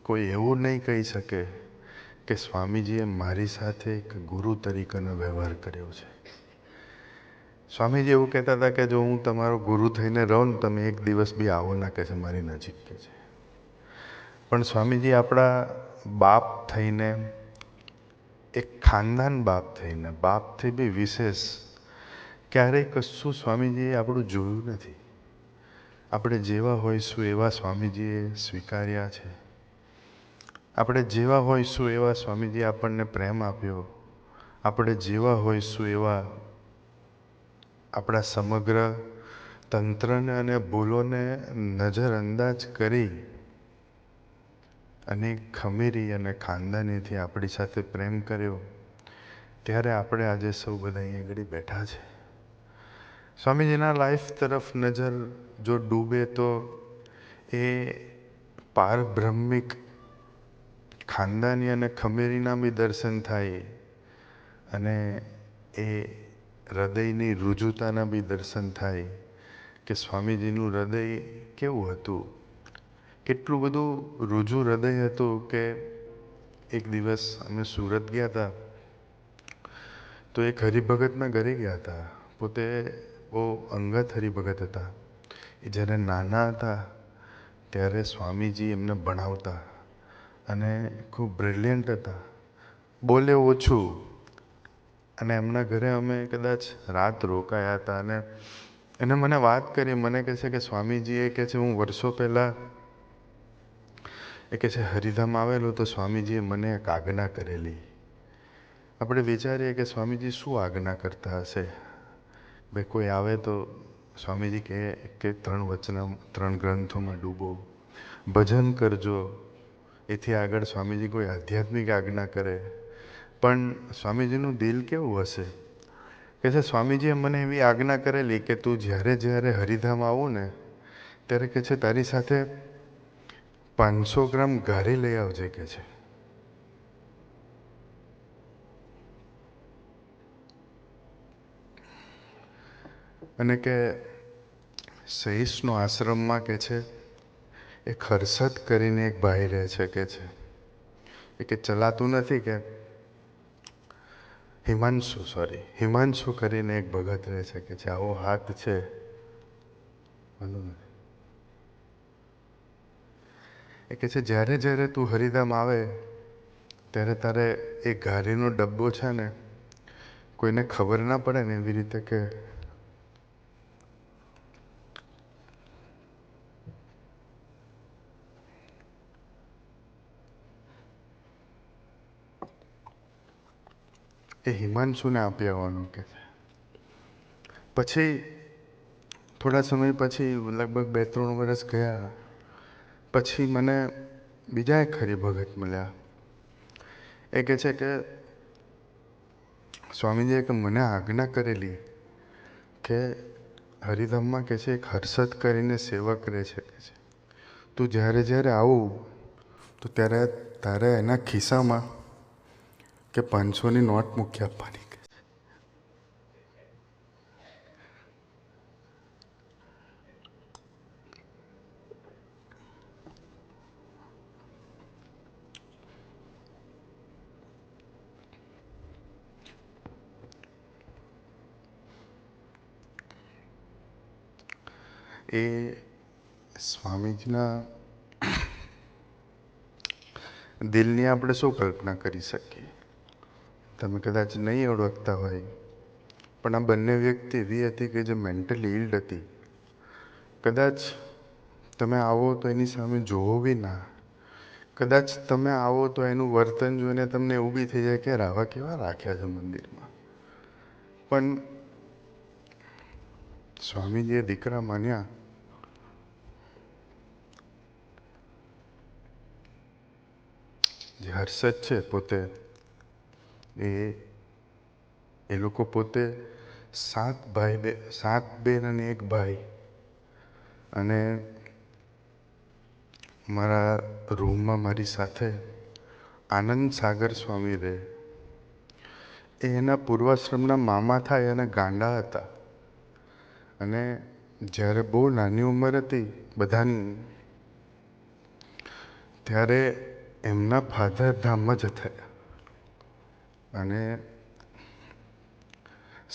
કોઈ એવું નહીં કહી શકે કે સ્વામીજીએ મારી સાથે એક ગુરુ તરીકેનો વ્યવહાર કર્યો છે. સ્વામીજી એવું કહેતા હતા કે જો હું તમારો ગુરુ થઈને રહું ને તમે એક દિવસ બી આવો ના કહે છે મારી નજીક કે છે. પણ સ્વામીજી આપણા બાપ થઈને, એક ખાનદાન બાપ થઈને, બાપથી બી વિશેષ ક્યારેય કશું સ્વામીજીએ આપણું જોયું નથી. આપણે જેવા હોઈશું એવા સ્વામીજીએ સ્વીકાર્યા છે. આપણે જેવા હોઈશું એવા સ્વામીજીએ આપણને પ્રેમ આપ્યો. આપણે જેવા હોઈશું એવા આપણા સમગ્ર તંત્રને અને ભૂલોને નજરઅંદાજ કરી અને ખમીરી અને ખાનદાનીથી આપણી સાથે પ્રેમ કર્યો. ત્યારે આપણે આજે સૌ બધા અહીં આગળ બેઠા છે. સ્વામીજીના લાઈફ તરફ નજર જો ડૂબે તો એ પારબ્રહ્મિક ખાનદાની અને ખમીરીના બી દર્શન થાય અને એ હૃદયની રુજુતાના બી દર્શન થાય કે સ્વામીજીનું હૃદય કેવું હતું, કેટલું બધું રુજુ હૃદય હતું કે એક દિવસ અમે સુરત ગયા હતા તો એક હરિભગતના ઘરે ગયા હતા. પોતે બહુ અંગત હરિભગત હતા. એ જ્યારે નાના હતા ત્યારે સ્વામીજી એમને ભણાવતા અને ખૂબ બ્રિલિયન્ટ હતા, બોલે ઓછું. અને એમના ઘરે અમે કદાચ રાત રોકાયા હતા અને એને મને વાત કરી. મને કહે છે કે સ્વામીજીએ કહે છે હું વર્ષો પહેલાં એ કહે છે હરિધામ આવેલો તો સ્વામીજીએ મને એક આજ્ઞા કરેલી. આપણે વિચારીએ કે સ્વામીજી શું આજ્ઞા કરતા હશે. ભાઈ કોઈ આવે તો સ્વામીજી કહે કે 3 ગ્રંથોમાં ડૂબો, ભજન કરજો. એથી આગળ સ્વામીજી કોઈ આધ્યાત્મિક આજ્ઞા કરે. પણ સ્વામીજીનું દિલ કેવું હશે કે છે સ્વામીજીએ મને એવી આજ્ઞા કરેલી કે તું જ્યારે જ્યારે હરિધામ આવું ને ત્યારે કહે છે તારી સાથે 500 ગ્રામ ઘારી લઈ આવજે કે છે. અને કે સહીસનો આશ્રમમાં કે છે એક હર્ષદ કરીને એક ભાઈ રહે છે કે છે. એ કે ચલાતું નથી કે હિમાંશુ કરીને એક ભગત રહે છે કે છે આવો હાથ છે વાંધો નથી. એ કે છે જ્યારે જ્યારે તું હરિધામ આવે ત્યારે તારે એ ઘારીનો ડબ્બો છે ને કોઈને ખબર ના પડે ને એવી રીતે કે એ હિમાંશુને આપી આવવાનું કે છે. પછી થોડા સમય પછી લગભગ 2-3 વર્ષ ગયા પછી મને બીજા એક હરિભગત મળ્યા. એ કહે છે કે સ્વામીજીએ કે મને આજ્ઞા કરેલી કે હરિધામમાં કે છે એક હર્ષદ કરીને સેવક રહે છે કે છે તું જ્યારે જ્યારે આવું તો ત્યારે તારે એના ખિસ્સામાં કે 500ની નોટ મૂકી આપવાની કે છે. એ સ્વામીજીના દિલની આપણે શું કલ્પના કરી શકીએ? તમે કદાચ નહીં ઓળખતા હોય, પણ આ બંને વ્યક્તિ એવી હતી કે જે મેન્ટલી ઇલ્ડ હતી. કદાચ તમે આવો તો એની સામે જોવો બી ના. કદાચ તમે આવો તો એનું વર્તન જોઈને તમને એવું બી થઈ જાય કે રાવા કેવા રાખ્યા છે મંદિરમાં. પણ સ્વામીજીએ દીકરા માન્યા. જે હર્ષદ છે પોતે, એ લોકો પોતે 7 બેન અને 1 ભાઈ. અને મારા રૂમમાં મારી સાથે આનંદ સાગર સ્વામી રહે. એ એના પૂર્વાશ્રમના મામા થાય અને ગાંડા હતા. અને જ્યારે બહુ નાની ઉંમર હતી બધાની, ત્યારે એમના ફાધર ધામમાં જ થયા. અને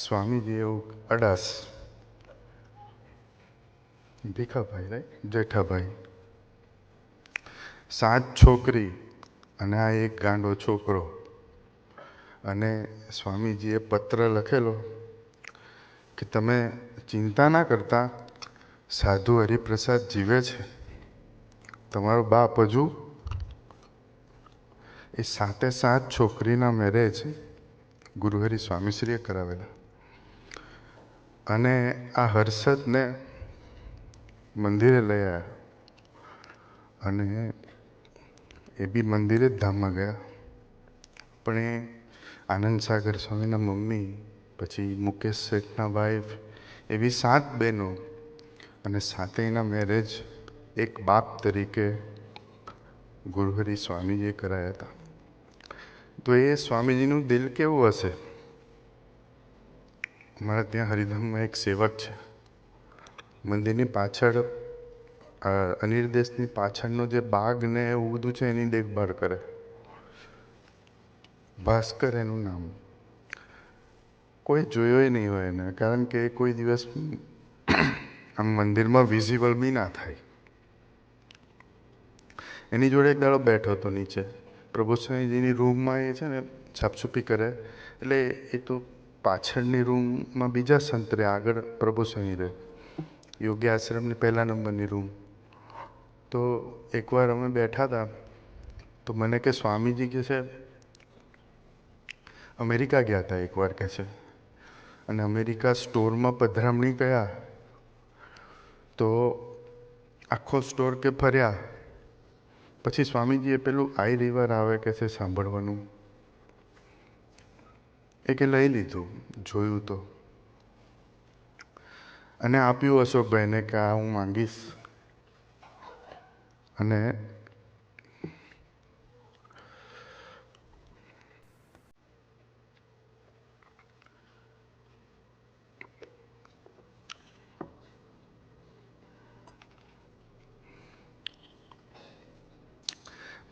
સ્વામીજી એવું અડાસ, ભીખાભાઈ રાઈટ, જેઠાભાઈ, 7 છોકરી અને આ 1 ગાંડો છોકરો. અને સ્વામીજીએ પત્ર લખેલો કે તમે ચિંતા ના કરતા, સાધુ હરિપ્રસાદ જીવે છે, તમારો બાપ હજુ. એ 7 છોકરીના મેરેજ ગુરુહરિ સ્વામીશ્રીએ કરાવેલા. અને આ હર્ષદને મંદિરે લઈ આવ્યા. અને એ બી મંદિરે જ ધામમાં ગયા. પણ એ આનંદ સાગર સ્વામીના મમ્મી, પછી મુકેશ શેઠના વાઈફ, એવી 7 બહેનો, અને 7એયના મેરેજ એક બાપ તરીકે ગુરુહરિ સ્વામીજીએ કરાયા હતા. તો એ સ્વામીજીનું દિલ કેવું હશે? અમારા ત્યાં હરિધામમાં એક સેવક છે, મંદિરની પાછળ અનિર્દેશની પાછળનો જે બાગ ને એવું બધું છે એની દેખભાળ કરે. ભાસ્કર એનું નામ. કોઈ જોયો નહીં હોય એને, કારણ કે કોઈ દિવસ આમ મંદિરમાં વિઝિબલ બી ના થાય. એની જોડે એક દાડો બેઠો હતો નીચે, પ્રભુ સ્વામીજીની રૂમમાં એ છે ને સાફસૂફી કરે. એટલે એ તો પાછળની રૂમમાં બીજા સંત રહે, આગળ પ્રભુ સ્વામી રહે. યોગી આશ્રમની 1 નંબરની રૂમ. તો એકવાર અમે બેઠા હતા, તો મને કે સ્વામીજી કે છે અમેરિકા ગયા હતા એકવાર, કહે છે. અને અમેરિકા સ્ટોરમાં પધરામણી ગયા, તો આખો સ્ટોર કે ફર્યા. પછી સ્વામીજીએ પેલું આઈ રિવર આવે કે છે સાંભળવાનું, એ કે લઈ લીધું, જોયું તો. અને આપ્યું અશોકભાઈને કે આ હું માંગીશ. અને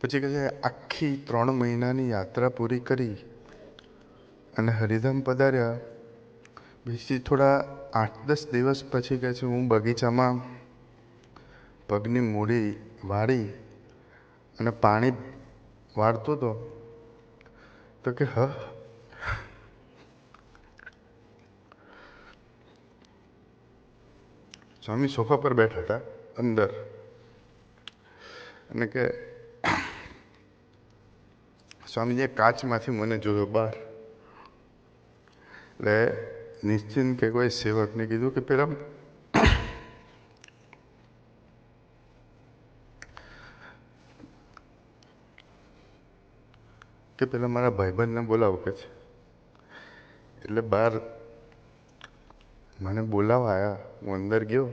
પછી કહે છે આખી 3 મહિનાની યાત્રા પૂરી કરી અને હરિધામ પધાર્યા. પછી થોડા 8-10 દિવસ પછી કહે છે હું બગીચામાં પગની મૂડી વાળી અને પાણી વાળતો હતો. તો કે સ્વામી સોફા પર બેઠા હતા અંદર, અને કે સ્વામીજીએ કાચમાંથી મને જોયો બહાર. એટલે નિશ્ચિંત કે કોઈ સેવકને કીધું કે પેલા મારા ભાઈબંધને બોલાવો કે છે. એટલે બહાર મને બોલાવા આવ્યા, હું અંદર ગયો.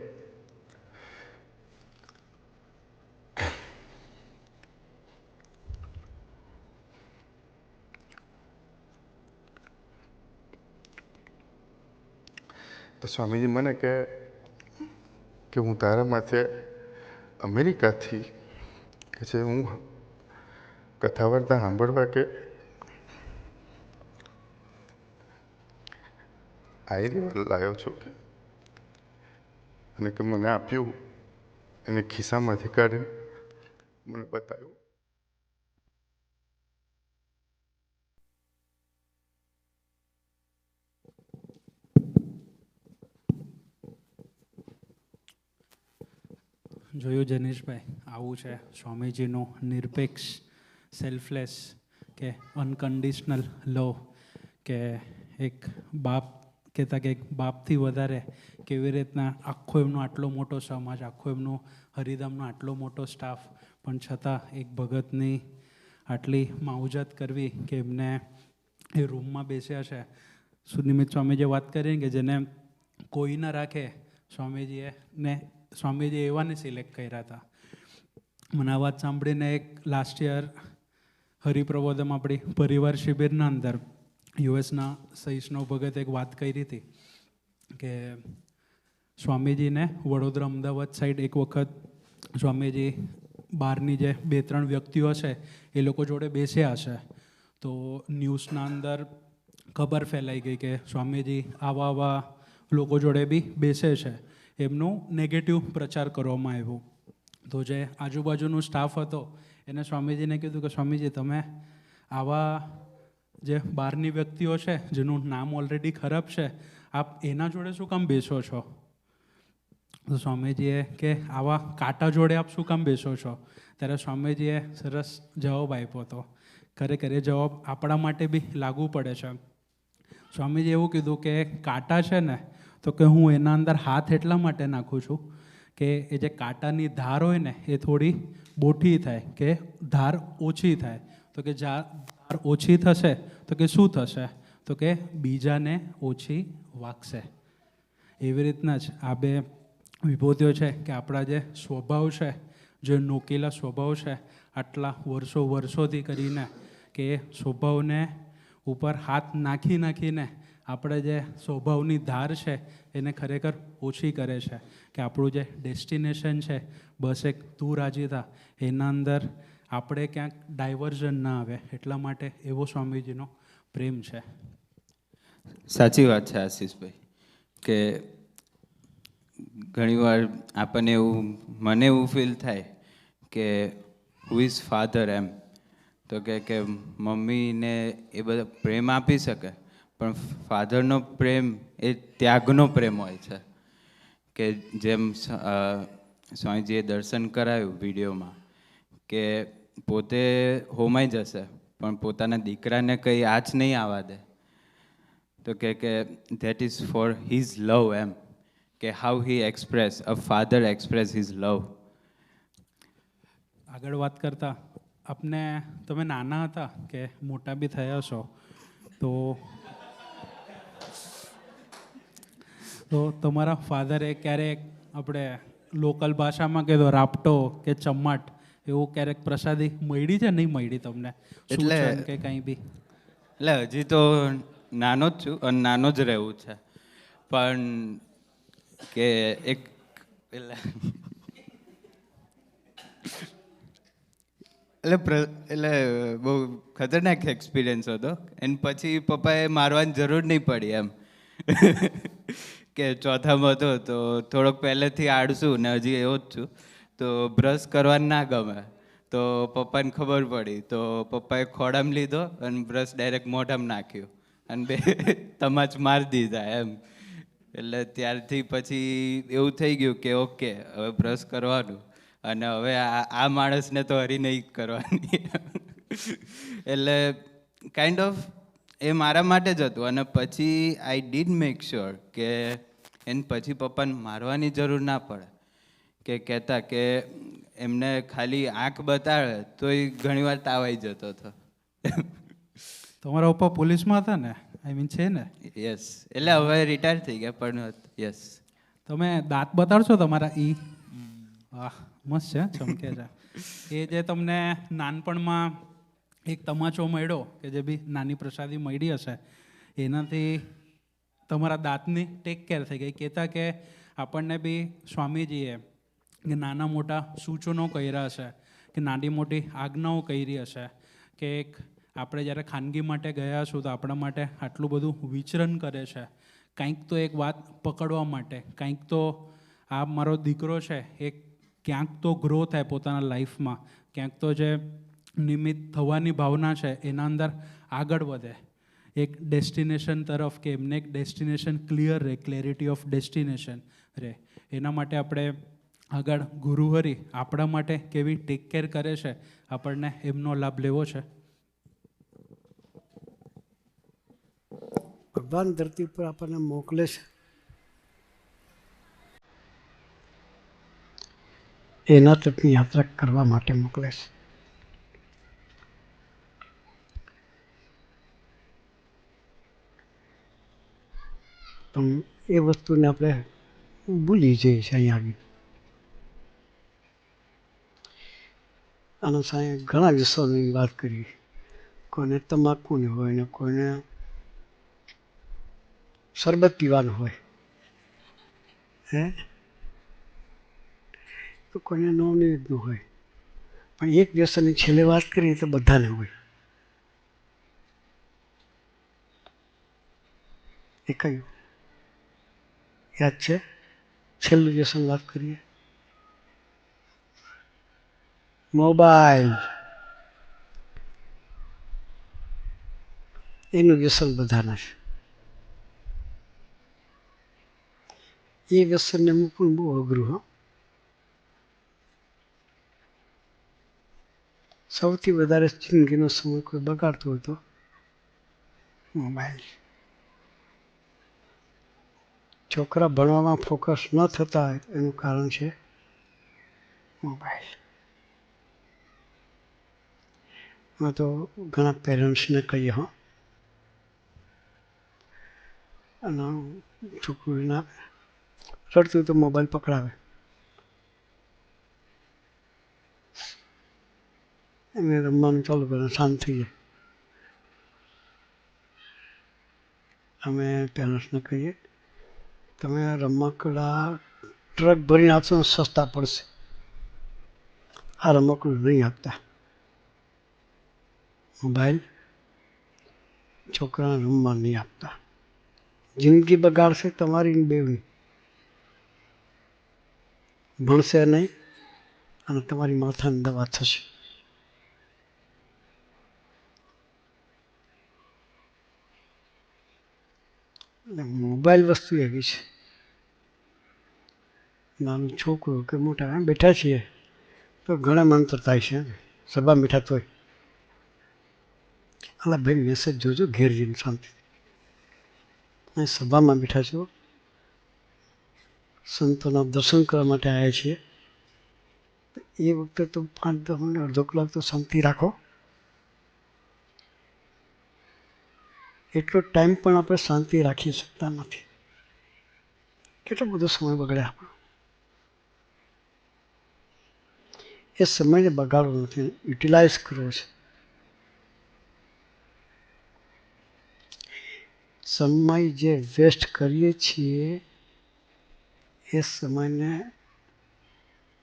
તો સ્વામીજી મને કે હું તારા માથે અમેરિકાથી કે છે હું કથા વાર્તા સાંભળવા કે આયરી લાવ્યો છું કે, અને કે મને આપ્યું. એને ખિસ્સામાંથી કાઢીને મને બતાવ્યું. જોયું જનીશભાઈ, આવું છે સ્વામીજીનું નિરપેક્ષ, સેલ્ફલેસ કે અનકન્ડિશનલ લવ, કે એક બાપ કહેતા કે એક બાપથી વધારે કેવી રીતના આખો એમનો આટલો મોટો સમાજ, આખો એમનો હરિધામનો આટલો મોટો સ્ટાફ, પણ છતાં એક ભગતની આટલી માવજત કરવી કે એમને એ રૂમમાં બેસ્યા છે. સુનિમિત સ્વામીજીએ વાત કરી કે જેને કોઈ ના રાખે સ્વામીજીએ એવાને સિલેક્ટ કર્યા હતા. મને આ વાત સાંભળીને એક લાસ્ટ યર હરિપ્રબોધમ આપણી પરિવાર શિબિરના અંદર યુએસના સહિષ્ણુ ભગત એક વાત કરી હતી કે સ્વામીજીને વડોદરા અમદાવાદ સાઈડ એક વખત સ્વામીજી બહારની જે 2-3 વ્યક્તિઓ છે એ લોકો જોડે બેસ્યા હશે, તો ન્યૂઝના અંદર ખબર ફેલાઈ ગઈ કે સ્વામીજી આવા લોકો જોડે બી બેસે છે, એમનું નેગેટિવ પ્રચાર કરવામાં આવ્યો. તો જે આજુબાજુનો સ્ટાફ હતો એને સ્વામીજીને કીધું કે સ્વામીજી તમે આવા જે બહારની વ્યક્તિઓ છે જેનું નામ ઓલરેડી ખરાબ છે, આપ એના જોડે શું કામ બેસો છો? તો સ્વામીજીએ કે આવા કાંટા જોડે આપ શું કામ બેસો છો? ત્યારે સ્વામીજીએ સરસ જવાબ આપ્યો હતો. ખરેખર એ જવાબ આપણા માટે બી લાગુ પડે છે. સ્વામીજી એવું કીધું કે કાંટા છે ને, તો કે હું એના અંદર હાથ એટલા માટે નાખું છું કે એ જે કાંટાની ધાર હોય ને એ થોડી બોઠી થાય, કે ધાર ઓછી થાય. તો કે ધાર ઓછી થશે તો કે શું થશે? તો કે બીજાને ઓછી વાગશે. એવી રીતના જ આ બે વિભૂતિઓ છે કે આપણા જે સ્વભાવ છે, જે નોકીલા સ્વભાવ છે, આટલા વર્ષોથી કરીને કે એ સ્વભાવને ઉપર હાથ નાખીને આપણે જે સ્વભાવની ધાર છે એને ખરેખર ઓછી કરે છે. કે આપણું જે ડેસ્ટિનેશન છે બસ એક તું રાજી થા, એના અંદર આપણે ક્યાંક ડાયવર્ઝન ના આવે, એટલા માટે એવો સ્વામીજીનો પ્રેમ છે. સાચી વાત છે આશીષભાઈ, કે ઘણીવાર આપણને મને એવું ફીલ થાય કે હુ ઇઝ ફાધર એમ. તો કે મમ્મીને એ બધા પ્રેમ આપી શકે, પણ ફાધરનો પ્રેમ એ ત્યાગનો પ્રેમ હોય છે. કે જેમ સ્વામીજીએ દર્શન કરાયું વિડીયોમાં કે પોતે હોમાઈ જશે પણ પોતાના દીકરાને કંઈ આંચ નહીં આવવા દે. તો કે that is for his love એમ, કે how he express, a father express his love. આગળ વાત કરતા આપને, તમે નાના હતા કે મોટા બી થયા છો, તો તમારા ફાધરે ક્યારેક આપણે લોકલ ભાષામાં કહેતો રાપટો કે ચમ્માટ એવું ક્યારેક પ્રસાદી મળી છે? નહીં મળી તમને? એટલે કે કંઈ બી? એટલે હજી તો નાનો જ છું અને નાનો જ રહેવું છે, પણ કે એટલે બહુ ખતરનાક એક્સપિરિયન્સ હતો. અને પછી પપ્પાએ મારવાની જરૂર નહીં પડી એમ. કે ચોથામાં હતો તો થોડોક પહેલેથી આળસું ને હજી એવો જ છું, તો બ્રશ કરવાનું ના ગમે. તો પપ્પાને ખબર પડી, તો પપ્પાએ ખોડામાં લીધો અને બ્રશ ડાયરેક્ટ મોઢામાં નાખ્યું અને બે તમાચ મારી દીધા એમ. એટલે ત્યારથી પછી એવું થઈ ગયું કે ઓકે હવે બ્રશ કરવાનું, અને હવે આ માણસને તો હરી નહીં કરવાની. એટલે કાઇન્ડ ઓફ એ મારા માટે જ હતું. અને પછી આઈ ડીડ મેક શ્યોર કે એને પછી પપ્પાને મારવાની જરૂર ના પડે. કે કહેતા કે એમને ખાલી આંખ બતાડે તો એ ઘણીવાર તાવ આવી જતો હતો. તમારા પપ્પા પોલીસમાં હતા ને? આઈ મીન છે ને? યસ, એટલે હવે રિટાયર થઈ ગયા, પણ યસ. તમે દાંત બતાડશો તમારા? વાહ, મસ્ત છે, ચમકે છે. એ જે તમને નાનપણમાં એક તમાચો મળ્યો કે જે બી નાની પ્રસાદી મળી હશે, એનાથી તમારા દાંતની ટેક કેર થઈ ગઈ. કહેતા કે આપણને બી સ્વામીજીએ કે નાના મોટા સૂચનો કર્યા હશે, કે નાની મોટી આજ્ઞાઓ કરી હશે, કે એક આપણે જ્યારે ખાનગી માટે ગયા છું તો આપણા માટે આટલું બધું વિચરણ કરે છે, કંઈક તો એક વાત પકડવા માટે, કંઈક તો આ મારો દીકરો છે એ ક્યાંક તો ગ્રો થાય પોતાના લાઈફમાં, ક્યાંક તો જે નિમિત્ત થવાની ભાવના છે એના અંદર આગળ વધે, એક ડેસ્ટિનેશન તરફ, કે એમને એક ડેસ્ટિનેશન ક્લિયર રહે, ક્લેરિટી ઓફ ડેસ્ટિનેશન રહે. એના માટે આપણે આગળ ગુરુહરિ આપણા માટે કેવી ટેક કેર કરે છે, આપણને એમનો લાભ લેવો છે. ભગવાન ધરતી પર આપણને મોકલે છે એના તરફની યાત્રા કરવા માટે મોકલે છે. પણ એ વસ્તુને આપણે ભૂલી જઈએ છીએ અહીંયા આવી. આના સાંઈ ઘણા વિષયોની વાત કરી. કોઈને તમાકુની હોય ને કોઈને શરબત પીવાનું હોય, હે તો કોઈને નોનવેજનું હોય. પણ એક વ્યસનની છેલ્લે વાત કરીએ તો બધાને હોય. એ કયું યાદ છે? છેલ્લું વ્યસન વાત કરીએ, મોબાઈલ. એનું વ્યસન બધાના છે. એ વ્યસનને મૂકવું બહુ અઘરું. હા, સૌથી વધારે જિંદગીનો સમય કોઈ બગાડતો હોય તો મોબાઈલ. છોકરા ભણવામાં ફોકસ ન થતા હોય એનું કારણ છે મોબાઈલ. મેં તો ઘણા પેરેન્ટ્સને કહીએ, હા, અને છોકરીના રડતું તો મોબાઈલ પકડાવે, એને રમવાનું ચાલુ કરે, શાંત થઈ જાય. અમે પેરેન્ટ્સને કહીએ તમે રમકડા ટ્રક ભરીને આપશો ને સસ્તા પડશે, આ રમકડું નહીં આપતા. મોબાઈલ છોકરાને રમવા નહીં આપતા. જિંદગી બગાડશે તમારી બેવની, ભણશે નહીં અને તમારી માથાની દવા થશે. એટલે મોબાઈલ વસ્તુ એવી છે, નાનું છોકરું કે મોટા એમ બેઠા છીએ તો ઘણા મંત્ર થાય છે સભા બેઠા તોય. અલા ભાઈ મેસેજ જોજો ઘેર જઈને શાંતિ. અહીં સભામાં બેઠા છો, સંતોના દર્શન કરવા માટે આવ્યા છીએ, એ વખતે તો 5-10 મિનિટ અડધો કલાક તો શાંતિ રાખો. એટલો ટાઈમ પણ આપણે શાંતિ રાખી શકતા નથી. કેટલો બધો સમય બગડે આપણો. એ સમયને બગાડવો નથી, યુટિલાઇઝ કરવો છે. સમય જે વેસ્ટ કરીએ છીએ એ સમયને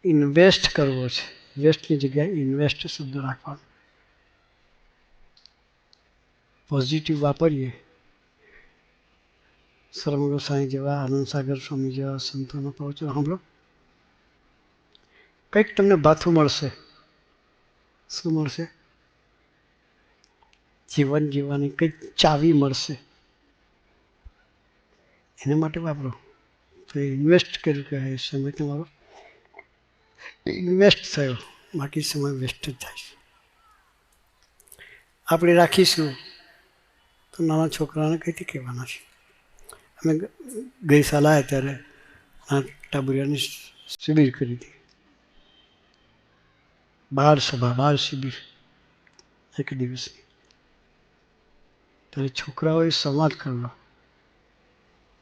ઇન્વેસ્ટ કરવો છે. વેસ્ટની જગ્યાએ ઇન્વેસ્ટ શબ્દ રાખવાનો. પોઝિટિવ વાપરીએ. સરમ ગોસાઈ જેવા, આનંદ સાગર સ્વામી જેવા સંતોનો પ્રવચન સાંભળો, કંઈક તમને ભાથું મળશે. શું મળશે? જીવન જીવવાની કંઈક ચાવી મળશે. એના માટે વાપરો. તો ઇન્વેસ્ટ કર્યું કે એ સમય તમારો ઇન્વેસ્ટ થયો, બાકી સમય વેસ્ટ જ થાય છે. આપણે રાખીશું તો નાના છોકરાને કઈથી કહેવાના છે. અમે ગઈ સાલ આવ્યા ત્યારે ટાબુરિયાની શિબિર કરી હતી, બાળ સભા, બાળ શિબિર 1 દિવસની. ત્યારે છોકરાઓએ સંવાદ કરેલો,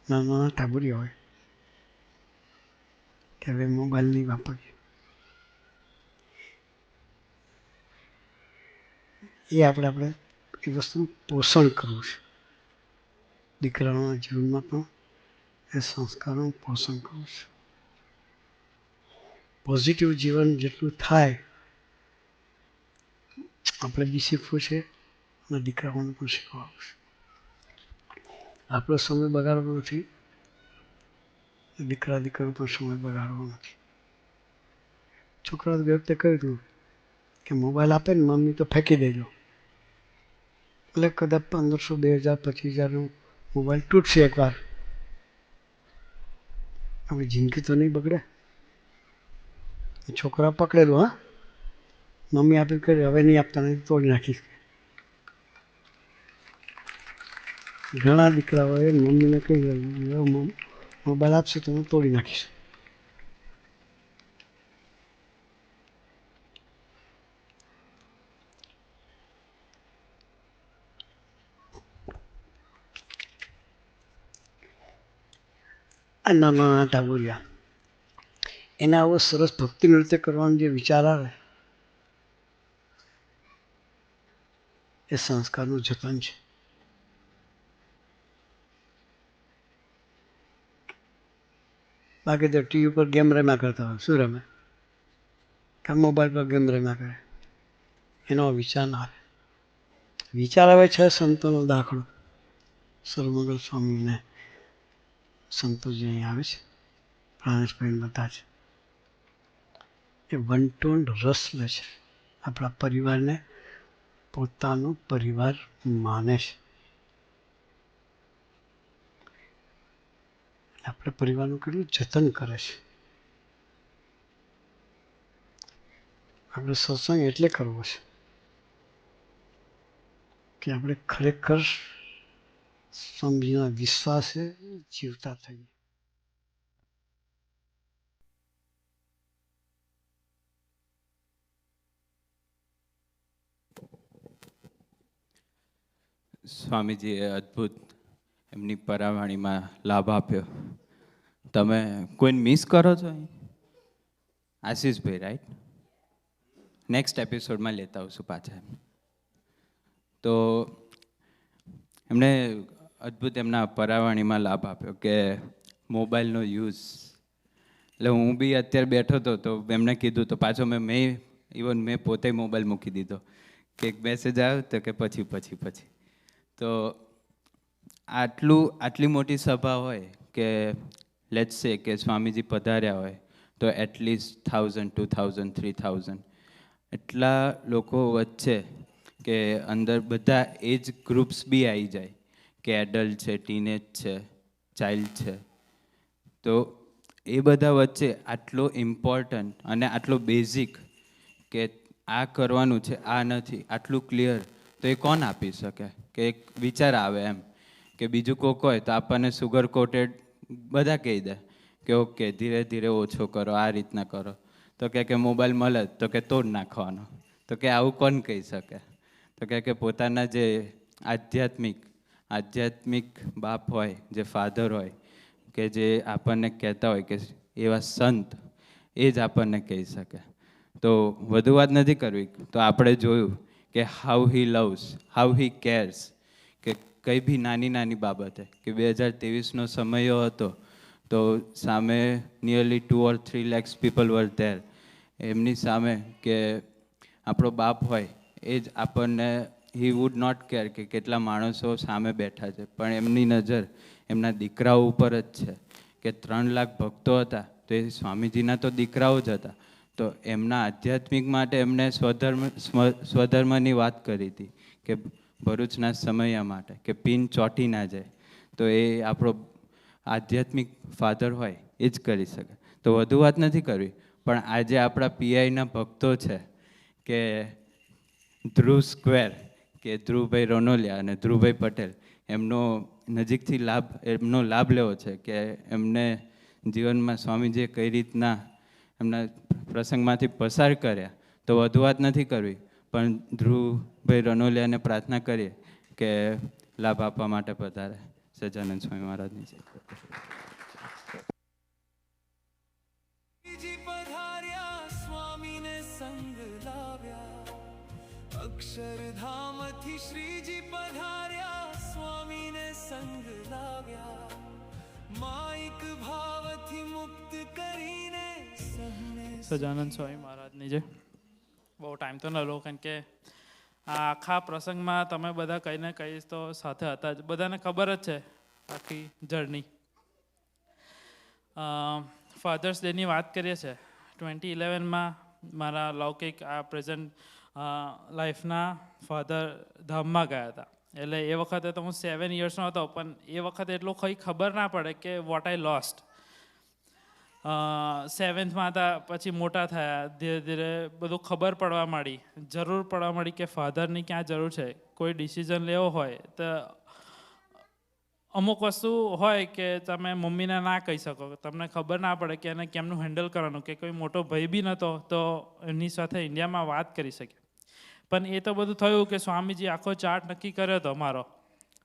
નાના નાના ટાબુરિયા હોય કે હવે મોબાઈલ નહીં વાપરીએ. એ આપણે એ વસ્તુનું પોષણ કરવું છે. દીકરાઓના જીવનમાં પણ એ સંસ્કારોનું પોષણ કરવું છે. પોઝિટિવ જીવન જેટલું થાય આપણે બી શીખવું છે અને દીકરાઓને પણ શીખવાડવું છે. આપણો સમય બગાડવો નથી, દીકરીનો પણ સમય બગાડવો નથી. છોકરાઓ વ્યક્તે કહ્યું હતું કે મોબાઈલ આપે ને મમ્મી તો ફેંકી દેજો. એટલે કદાચ 1500, 2000, 25000નું મોબાઈલ તૂટશે એકવાર, હવે જિંદગી તો નહીં બગડે. છોકરા પકડેલું, હા, મમ્મી આપી કરી, હવે નહીં આપતા, નહીં તોડી નાખીશ. ઘણા દીકરાઓએ મમ્મીને કહી દીધું, મોબાઈલ આપશે તો હું તોડી નાખીશ. આ નાના નાના ટાબુરિયા, એને આવો સરસ ભક્તિ નૃત્ય કરવાનો જે વિચાર આવે એ સંસ્કારનું જતન છે. બાકી તો ટીવી પર ગેમ રમ્યા કરતા હોય, શું રમે? કે મોબાઈલ પર ગેમ રમ્યા કરે, એનો વિચાર ના આવે. વિચાર આવે છે સંતોનો દાખલો, સર્વમંગલ સ્વામીને સંતો જે અહીં આવે છે, પ્રાણેશભાઈ બધા છે, એ વનટોન રસ લે છે, આપણા પરિવારને પોતાનો પરિવાર માને છે. આપણે પરિવારનું કેટલું જતન કરે છે. આપણે સત્સંગ એટલે કરવો છે કે આપણે ખરેખર સ્વામીજીના વિશ્વાસે જીવતા થઈએ. સ્વામીજીએ અદ્ભુત એમની પરાવાણીમાં લાભ આપ્યો. તમે કોઈને મિસ કરો છો અહીં? આશીષભાઈ, રાઈટ? નેક્સ્ટ એપિસોડમાં લેતા આવશું પાછા. તો એમણે અદ્ભુત એમના પરાવાણીમાં લાભ આપ્યો કે મોબાઈલનો યુઝ, એટલે હું બી અત્યારે બેઠો હતો તો એમણે કીધું તો પાછો મેં પોતે મોબાઈલ મૂકી દીધો કે એક મેસેજ આવ્યો તો કે પછી તો આટલી મોટી સભા હોય કે લેટ્સ સે કે સ્વામીજી પધાર્યા હોય તો એટલીસ્ટ 1000, 2000, 3000 એટલા લોકો વચ્ચે કે અંદર બધા એજ ગ્રુપ્સ બી આવી જાય કે એડલ્ટ છે, ટીનેજ છે, ચાઇલ્ડ છે, તો એ બધા વચ્ચે આટલો ઇમ્પોર્ટન્ટ અને આટલો બેઝિક કે આ કરવાનું છે, આ નથી, આટલું ક્લિયર તો એ કોણ આપી શકે? કે એક વિચાર આવે એમ કે બીજું કોક હોય તો આપણને સુગર કોટેડ બધા કહી દે કે ઓકે ધીરે ધીરે ઓછો કરો, આ રીતના કરો. તો કે મોબાઈલ મળે તો કે તોડ નાખવાનો, તો કે આવું કોણ કહી શકે? તો કે પોતાના જે આધ્યાત્મિક બાપ હોય, જે ફાધર હોય, કે જે આપણને કહેતા હોય કે એવા સંત, એ જ આપણને કહી શકે. તો વધુ વાત નથી કરવી. તો આપણે જોયું કે how he loves, how he cares, કે કંઈ બી નાની બાબતે કે 2023નો સમયો હતો તો સામે nearly 2 or 3 lakhs people var there. એમની સામે કે આપણો બાપ હોય એ જ આપણને, હી વુડ નોટ કેર કે કેટલા માણસો સામે બેઠા છે, પણ એમની નજર એમના દીકરાઓ ઉપર જ છે. કે 3 લાખ ભક્તો હતા તો એ સ્વામીજીના તો દીકરાઓ જ હતા. તો એમના આધ્યાત્મિક માટે એમણે સ્વધર્મની વાત કરી હતી કે ભરૂચના સમયા માટે કે પિન ચોંટી ના જાય. તો એ આપણો આધ્યાત્મિક ફાધર હોય એ જ કરી શકે. તો વધુ વાત નથી કરવી, પણ આજે આપણા પીઆઈના ભક્તો છે કે ધ્રુવ સ્ક્વેર, કે ધ્રુવભાઈ રોનોલિયા અને ધ્રુવભાઈ પટેલ, એમનો નજીકથી લાભ લેવો છે કે એમને જીવનમાં સ્વામીજીએ કઈ રીતના એમના પ્રસંગમાંથી પસાર કર્યા. તો વધુ વાત નથી કરવી, પણ ધ્રુવભાઈ રનોલિયાને પ્રાર્થના કરીએ કે લાભ આપવા માટે પધારે. સહજાનંદ સ્વામી મહારાજની છે. સ્વામીને સંગ લાવ્યા, અક્ષરધામથી શ્રીજી પધાર્યા, સ્વામીને સંગ લાવ્યા, માઇક ભાવથી મુક્ત કરીને સહજાનંદ સ્વામી મહારાજની છે. બહુ ટાઈમ તો ન લો, કારણ કે આ આખા પ્રસંગમાં તમે બધા કંઈ ને કંઈ તો સાથે હતા જ, બધાને ખબર જ છે આખી જર્ની. ફાધર્સ ડેની વાત કરીએ છીએ. 2011માં મારા લૌકિક આ પ્રેઝન્ટ લાઈફના ફાધર ધામમાં ગયા હતા. એટલે એ વખતે તો હું 7 yearsનો હતો, પણ એ વખતે એટલું કંઈ ખબર ના પડે કે વોટ આઈ લોસ્ટ. સેવન્થમાં હતા પછી મોટા થયા, ધીરે ધીરે બધું ખબર પડવા માંડી, જરૂર પડવા માંડી કે ફાધરની ક્યાં જરૂર છે. કોઈ ડિસિઝન લેવો હોય તો અમુક વસ્તુ હોય કે તમે મમ્મીને ના કહી શકો, તમને ખબર ના પડે કે એને કેમનું હેન્ડલ કરવાનું, કે કોઈ મોટો ભાઈ બી નહોતો તો એમની સાથે ઇન્ડિયામાં વાત કરી શકે. પણ એ તો બધું થયું કે સ્વામીજી આખો ચાર્ટ નક્કી કર્યો હતો મારો,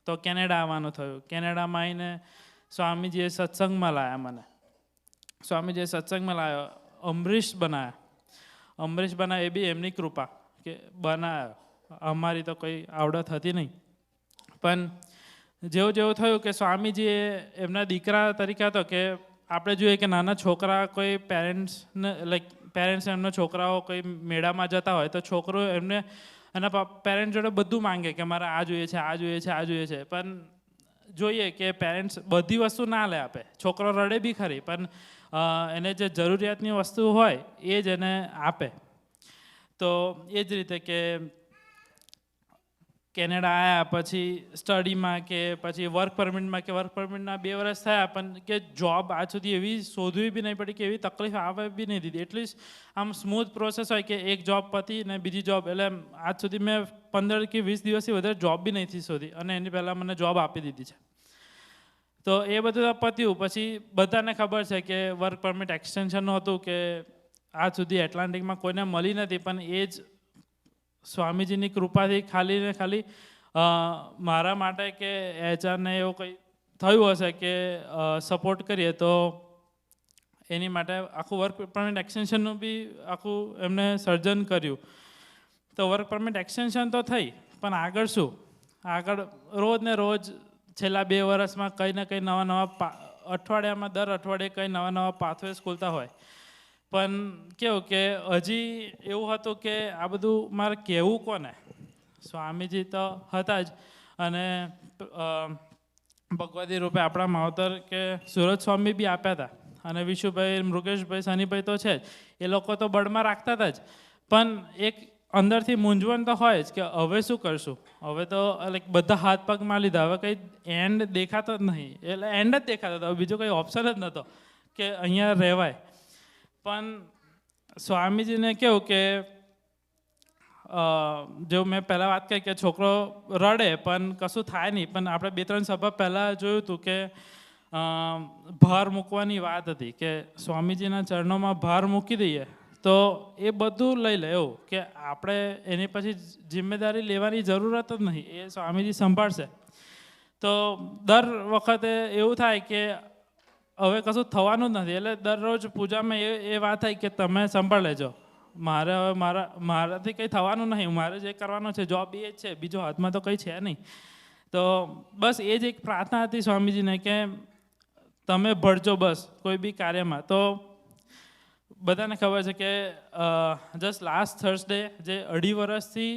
તો કેનેડા આવવાનું થયું. કેનેડામાં આવીને સ્વામીજીએ સત્સંગમાં લાવ્યા મને. સ્વામીજીએ સત્સંગમાં લાવ્યો, અમરીશ બનાવ્યા એ બી એમની કૃપા કે બનાવ્યો, અમારી તો કોઈ આવડત હતી નહીં. પણ જેવું થયું કે સ્વામીજીએ એમના દીકરા તરીકે હતો કે આપણે જોઈએ કે નાના છોકરા કોઈ પેરેન્ટ્સ એમના છોકરાઓ કોઈ મેળામાં જતા હોય તો છોકરો એમને એના પેરેન્ટ્સ જોડે બધું માંગે કે મારે આ જોઈએ છે, આ જોઈએ છે, આ જોઈએ છે. પણ જોઈએ કે પેરેન્ટ્સ બધી વસ્તુ ના લે આપે. છોકરો રડે બી ખરી પણ એને જે જરૂરિયાતની વસ્તુ હોય એ જ એને આપે. તો એ જ રીતે કે કેનેડા આવ્યા પછી સ્ટડીમાં કે પછી વર્ક પરમિટના 2 વર્ષ થયા પણ કે જોબ આજ સુધી એવી શોધવી બી નહીં પડી કે એવી તકલીફ આવે બી નહીં દીધી. એટલી આમ સ્મૂથ પ્રોસેસ હોય કે એક જોબ પતી ને બીજી જોબ, એટલે આજ સુધી મેં 15 કે 20 દિવસથી વધારે જોબ બી નથી શોધી અને એની પહેલાં મને જોબ આપી દીધી છે. તો એ બધું પત્યું પછી બધાને ખબર છે કે વર્ક પરમિટ એક્સટેન્શનનું હતું કે આજ સુધી એટલાન્ટિકમાં કોઈને મળી નથી. પણ એ જ સ્વામીજીની કૃપાથી ખાલી ને ખાલી મારા માટે કે એચઆરને એવું કંઈ થયું હશે કે સપોર્ટ કરીએ તો એની માટે આખું વર્ક પરમિટ એક્સટેન્શનનું બી આખું એમને સર્જન કર્યું. તો વર્ક પરમિટ એક્સટેન્શન તો થઈ પણ આગળ શું? આગળ રોજ ને રોજ છેલ્લા 2 વર્ષમાં કંઈ ને કંઈ નવા અઠવાડિયામાં દર અઠવાડિયે કંઈ નવા પાથવેઝ ખુલતા હોય. પણ કેવું કે હજી એવું હતું કે આ બધું મારે કહેવું કોને? સ્વામીજી તો હતા જ અને ભગવતી રૂપે આપણા માવતર કે સુરત સ્વામી બી આપ્યા હતા અને વિશુભાઈ, મૃગેશભાઈ, સનીભાઈ તો છે જ, એ લોકો તો બળમાં રાખતા હતા જ. પણ એક અંદરથી મૂંઝવણ તો હોય જ કે હવે શું કરશું? હવે તો બધા હાથ પગમાં લીધા, હવે કંઈ એન્ડ દેખાતો જ નહીં. એટલે એન્ડ જ દેખાતો હતો, બીજો કંઈ ઓપ્શન જ નહોતો કે અહીંયા રહેવાય. પણ સ્વામીજીને કેવું કે જો મેં પહેલાં વાત કરી કે છોકરો રડે પણ કશું થાય નહીં, પણ આપણે 2-3 સભા પહેલાં જોયું હતું કે ભાર મૂકવાની વાત હતી કે સ્વામીજીના ચરણોમાં ભાર મૂકી દઈએ તો એ બધું લઈ લે. એવું કે આપણે એની પછી જિમ્મેદારી લેવાની જરૂરત જ નહીં, એ સ્વામીજી સંભાળશે. તો દર વખતે એવું થાય કે હવે કશું થવાનું જ નથી, એટલે દરરોજ પૂજામાં એ વાત થાય કે તમે સંભાળ લેજો, મારે હવે મારાથી કંઈ થવાનું નહીં, મારે જે કરવાનું છે જોબ એ જ છે, બીજો હાથમાં તો કંઈ છે નહીં. તો બસ એ જ એક પ્રાર્થના હતી સ્વામીજીને કે તમે ભળજો બસ કોઈ બી કાર્યમાં. તો બધાને ખબર છે કે જસ્ટ લાસ્ટ થર્સડે જે 2.5 વર્ષથી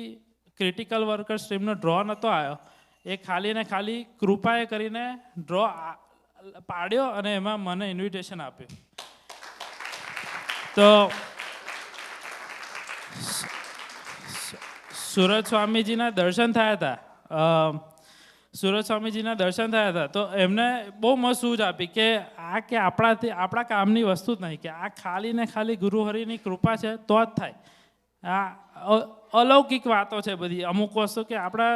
ક્રિટિકલ વર્કર સ્ટ્રીમનો ડ્રો નહોતો આવ્યો, એ ખાલી ને ખાલી કૃપાએ કરીને ડ્રો પાડ્યો અને એમાં મને ઇન્વિટેશન આપ્યું. તો સુરત સ્વામીજીના દર્શન થયા હતા, તો એમને બહુ મસ્ત સૂઝ આપી કે આ કે આપણા કામની વસ્તુ જ નહીં, કે આ ખાલી ને ખાલી ગુરુહરિની કૃપા છે તો જ થાય. આ અલૌકિક વાતો છે બધી, અમુક વસ્તુ કે આપણા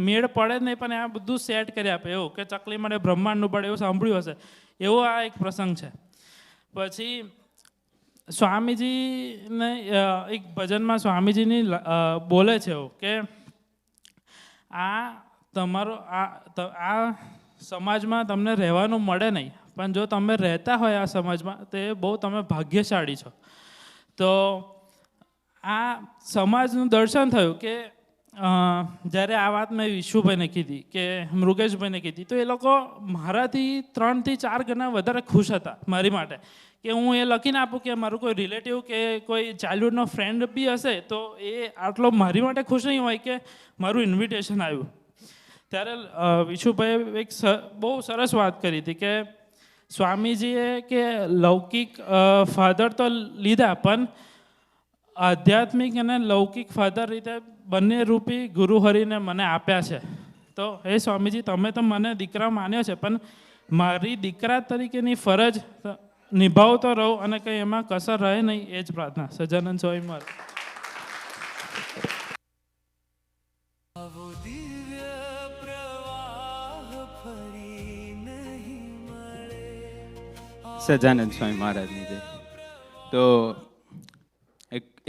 મેળ પડે જ નહીં પણ આ બધું સેટ કરી આપે. એવું કે ચકલી મળે બ્રહ્માંડનું પડે એવું સાંભળ્યું હશે, એવો આ એક પ્રસંગ છે. પછી સ્વામીજીને એક ભજનમાં સ્વામીજીની બોલે છે એવું કે આ તમારો આ સમાજમાં તમને રહેવાનું મળે નહીં, પણ જો તમે રહેતા હોય આ સમાજમાં તો એ બહુ તમે ભાગ્યશાળી છો. તો આ સમાજનું દર્શન થયું કે જ્યારે આ વાત મેં વિશુભાઈને કીધી કે મૃગેશભાઈને કીધી તો એ લોકો મારાથી 3 થી 4 ગણા વધારે ખુશ હતા મારી માટે, કે હું એ લખીને આપું કે મારું કોઈ રિલેટિવ કે કોઈ ચાઇલ્ડહુડનો ફ્રેન્ડ બી હશે તો એ આટલો મારી માટે ખુશ નહીં હોય કે મારું ઇન્વિટેશન આવ્યું. ત્યારે વિશુભાઈએ એક બહુ સરસ વાત કરી હતી કે સ્વામીજીએ કે લૌકિક ફાધર તો લીધા પણ આધ્યાત્મિક અને લૌકિક ફાધર રીતે બંને રૂપી ગુરુહરિને મને આપ્યા છે. તો હે સ્વામીજી, તમે તો મને દીકરા માન્યો છે પણ મારી દીકરા તરીકેની ફરજ નિભાવતો રહું અને કંઈ એમાં કસર રહે નહીં, એ જ પ્રાર્થના. સજાનંદ સ્વામી મહારાજ. वो दिव्य प्रवाह फरी नहीं मळे. સજાનંદ સ્વામી મહારાજની જય. તો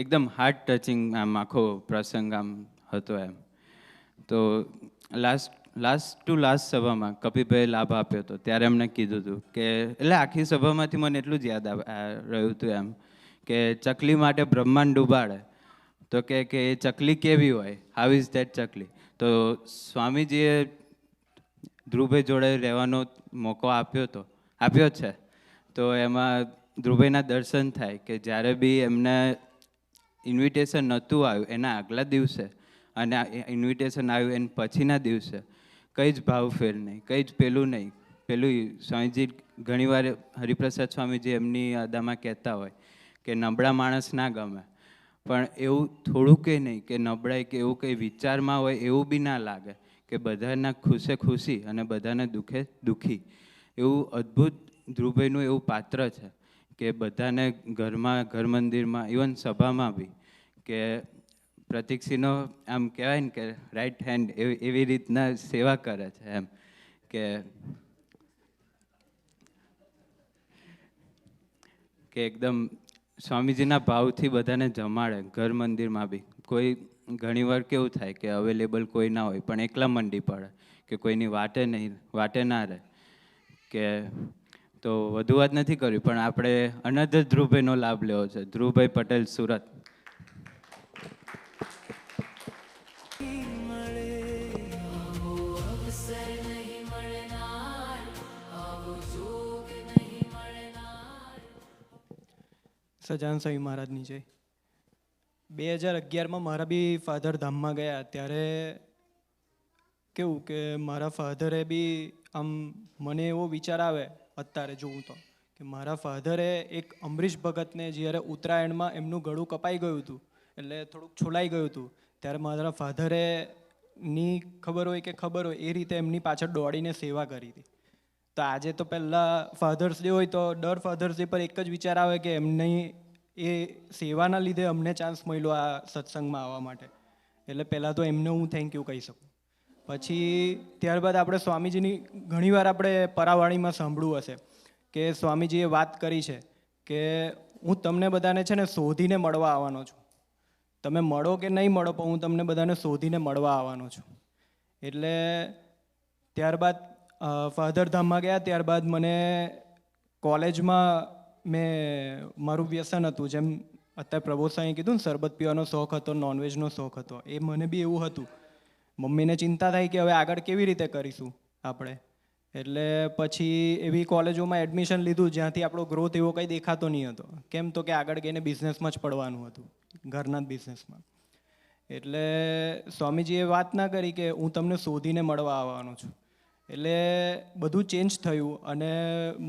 એકદમ હાર્ટ ટચિંગ આમ આખો પ્રસંગ આમ હતો એમ. તો લાસ્ટ ટુ લાસ્ટ સભામાં કપિભાઈ લાભ આપ્યો હતો ત્યારે એમને કીધું હતું કે, એટલે આખી સભામાંથી મને એટલું જ યાદ રહ્યું હતું એમ કે ચકલી માટે બ્રહ્માંડ ડૂબાડે તો કે એ ચકલી કેવી હોય, હાઉ ઇઝ ધેટ ચકલી. તો સ્વામીજીએ ધ્રુવભાઈ જોડે રહેવાનો મોકો આપ્યો છે. તો એમાં ધ્રુવભાઈના દર્શન થાય કે જ્યારે બી એમને ઇન્વિટેશન નહોતું આવ્યું એના આગલા દિવસે અને ઇન્વિટેશન આવ્યું એને પછીના દિવસે કંઈ જ ભાવફેર નહીં, કંઈ જ પેલું નહીં. પેલું સ્વામીજી ઘણીવાર હરિપ્રસાદ સ્વામીજી એમની અદામાં કહેતા હોય કે નબળા માણસ ના ગમે, પણ એવું થોડું કંઈ નહીં કે નબળાઈ કે એવું કંઈ વિચારમાં હોય એવું બી ના લાગે કે બધાના ખુશે ખુશી અને બધાને દુઃખે દુઃખી. એવું અદ્ભુત ધ્રુવભાઈનું એવું પાત્ર છે કે બધાને ઘરમાં, ઘર મંદિરમાં, ઇવન સભામાં બી કે પ્રતિકસિંહનો આમ કહેવાય ને કે રાઈટ હેન્ડ એવી રીતના સેવા કરે છે એમ કે એકદમ સ્વામીજીના ભાવથી બધાને જમાડે. ઘર મંદિરમાં બી કોઈ ઘણીવાર કેવું થાય કે અવેલેબલ કોઈ ના હોય પણ એકલા મંડી પડે કે કોઈની વાટે ના રહે કે. તો વધુ વાત નથી કરવી પણ આપણે અનધર ધ્રુવભાઈનો લાભ લેવો છે. ધ્રુવભાઈ પટેલ, સુરત. સજાનંદ સ્વામી મહારાજની જય. 2011માં મારા બી ફાધર ધામમાં ગયા ત્યારે કેવું કે મારા ફાધરે બી આમ મને એવો વિચાર આવે અત્યારે જોઉં તો કે મારા ફાધરે એક અમરીશ ભગતને જ્યારે ઉત્તરાયણમાં એમનું ગળું કપાઈ ગયું હતું એટલે થોડુંક છોલાઈ ગયું હતું ત્યારે મારા ફાધરે ની ખબર હોય કે ખબર હોય એ રીતે એમની પાછળ દોડીને સેવા કરી હતી. તો આજે તો પહેલાં ફાધર્સ ડે હોય તો દર ફાધર્સ ડે પર એક જ વિચાર આવે કે એમની એ સેવાના લીધે અમને ચાન્સ મળ્યો આ સત્સંગમાં આવવા માટે. એટલે પહેલાં તો એમને હું થેન્ક યુ કહી શકું. પછી ત્યારબાદ આપણે સ્વામીજીની ઘણીવાર આપણે પરાવાણીમાં સાંભળ્યું હશે કે સ્વામીજીએ વાત કરી છે કે હું તમને બધાને છે ને શોધીને મળવા આવવાનો છું. તમે મળો કે નહીં મળો પણ હું તમને બધાને શોધીને મળવા આવવાનો છું. એટલે ત્યારબાદ ફાધર ધામમાં ગયા. ત્યારબાદ મને કોલેજમાં મારું વ્યસન હતું, જેમ અત્યારે પ્રબોધ સાંઈએ કીધું ને શરબત પીવાનો શોખ હતો, નોનવેજનો શોખ હતો, એ મને બી એવું હતું. મમ્મીને ચિંતા થાય કે હવે આગળ કેવી રીતે કરીશું આપણે. એટલે પછી એવી કોલેજોમાં એડમિશન લીધું જ્યાંથી આપણો ગ્રોથ એવો કંઈ દેખાતો નહીં હતો. કેમ તો કે આગળ ગઈને બિઝનેસમાં જ પડવાનું હતું, ઘરના જ બિઝનેસમાં. એટલે સ્વામીજીએ વાત ના કરી કે હું તમને શોધીને મળવા આવવાનો છું. એટલે બધું ચેન્જ થયું અને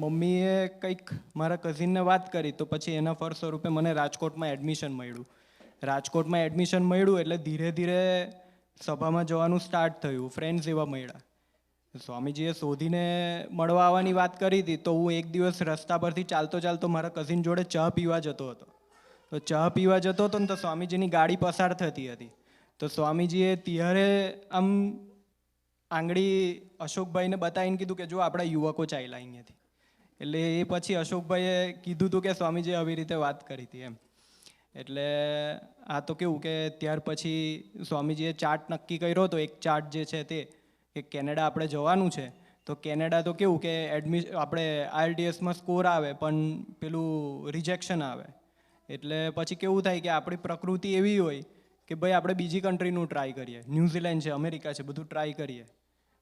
મમ્મીએ કંઈક મારા કઝિનને વાત કરી તો પછી એના ફળ સ્વરૂપે મને રાજકોટમાં એડમિશન મળ્યું. રાજકોટમાં એડમિશન મળ્યું એટલે ધીરે ધીરે સભામાં જવાનું સ્ટાર્ટ થયું, ફ્રેન્ડ્સ એવા મળ્યા. સ્વામીજીએ શોધીને મળવા આવવાની વાત કરી હતી તો હું એક દિવસ રસ્તા પરથી ચાલતો મારા કઝિન જોડે ચા પીવા જતો હતો. તો ચા પીવા જતો હતો ને તો સ્વામીજીની ગાડી પસાર થતી હતી. તો સ્વામીજીએ ત્યારે આમ આંગળી અશોકભાઈને બતાવીને કીધું કે જો આપણા યુવકો ચાલ્યા અહીંયાથી. એટલે એ પછી અશોકભાઈએ કીધું હતું કે સ્વામીજીએ આવી રીતે વાત કરી હતી એમ. એટલે આ તો કેવું કે ત્યાર પછી સ્વામીજીએ ચાર્ટ નક્કી કર્યો હતો. એક ચાર્ટ જે છે તે કે કેનેડા આપણે જવાનું છે. તો કેનેડા તો કેવું કે આપણે IELTSમાં સ્કોર આવે પણ પેલું રિજેક્શન આવે. એટલે પછી કેવું થાય કે આપણી પ્રકૃતિ એવી હોય કે ભાઈ આપણે બીજી કન્ટ્રીનું ટ્રાય કરીએ, ન્યૂઝીલેન્ડ છે, અમેરિકા છે, બધું ટ્રાય કરીએ.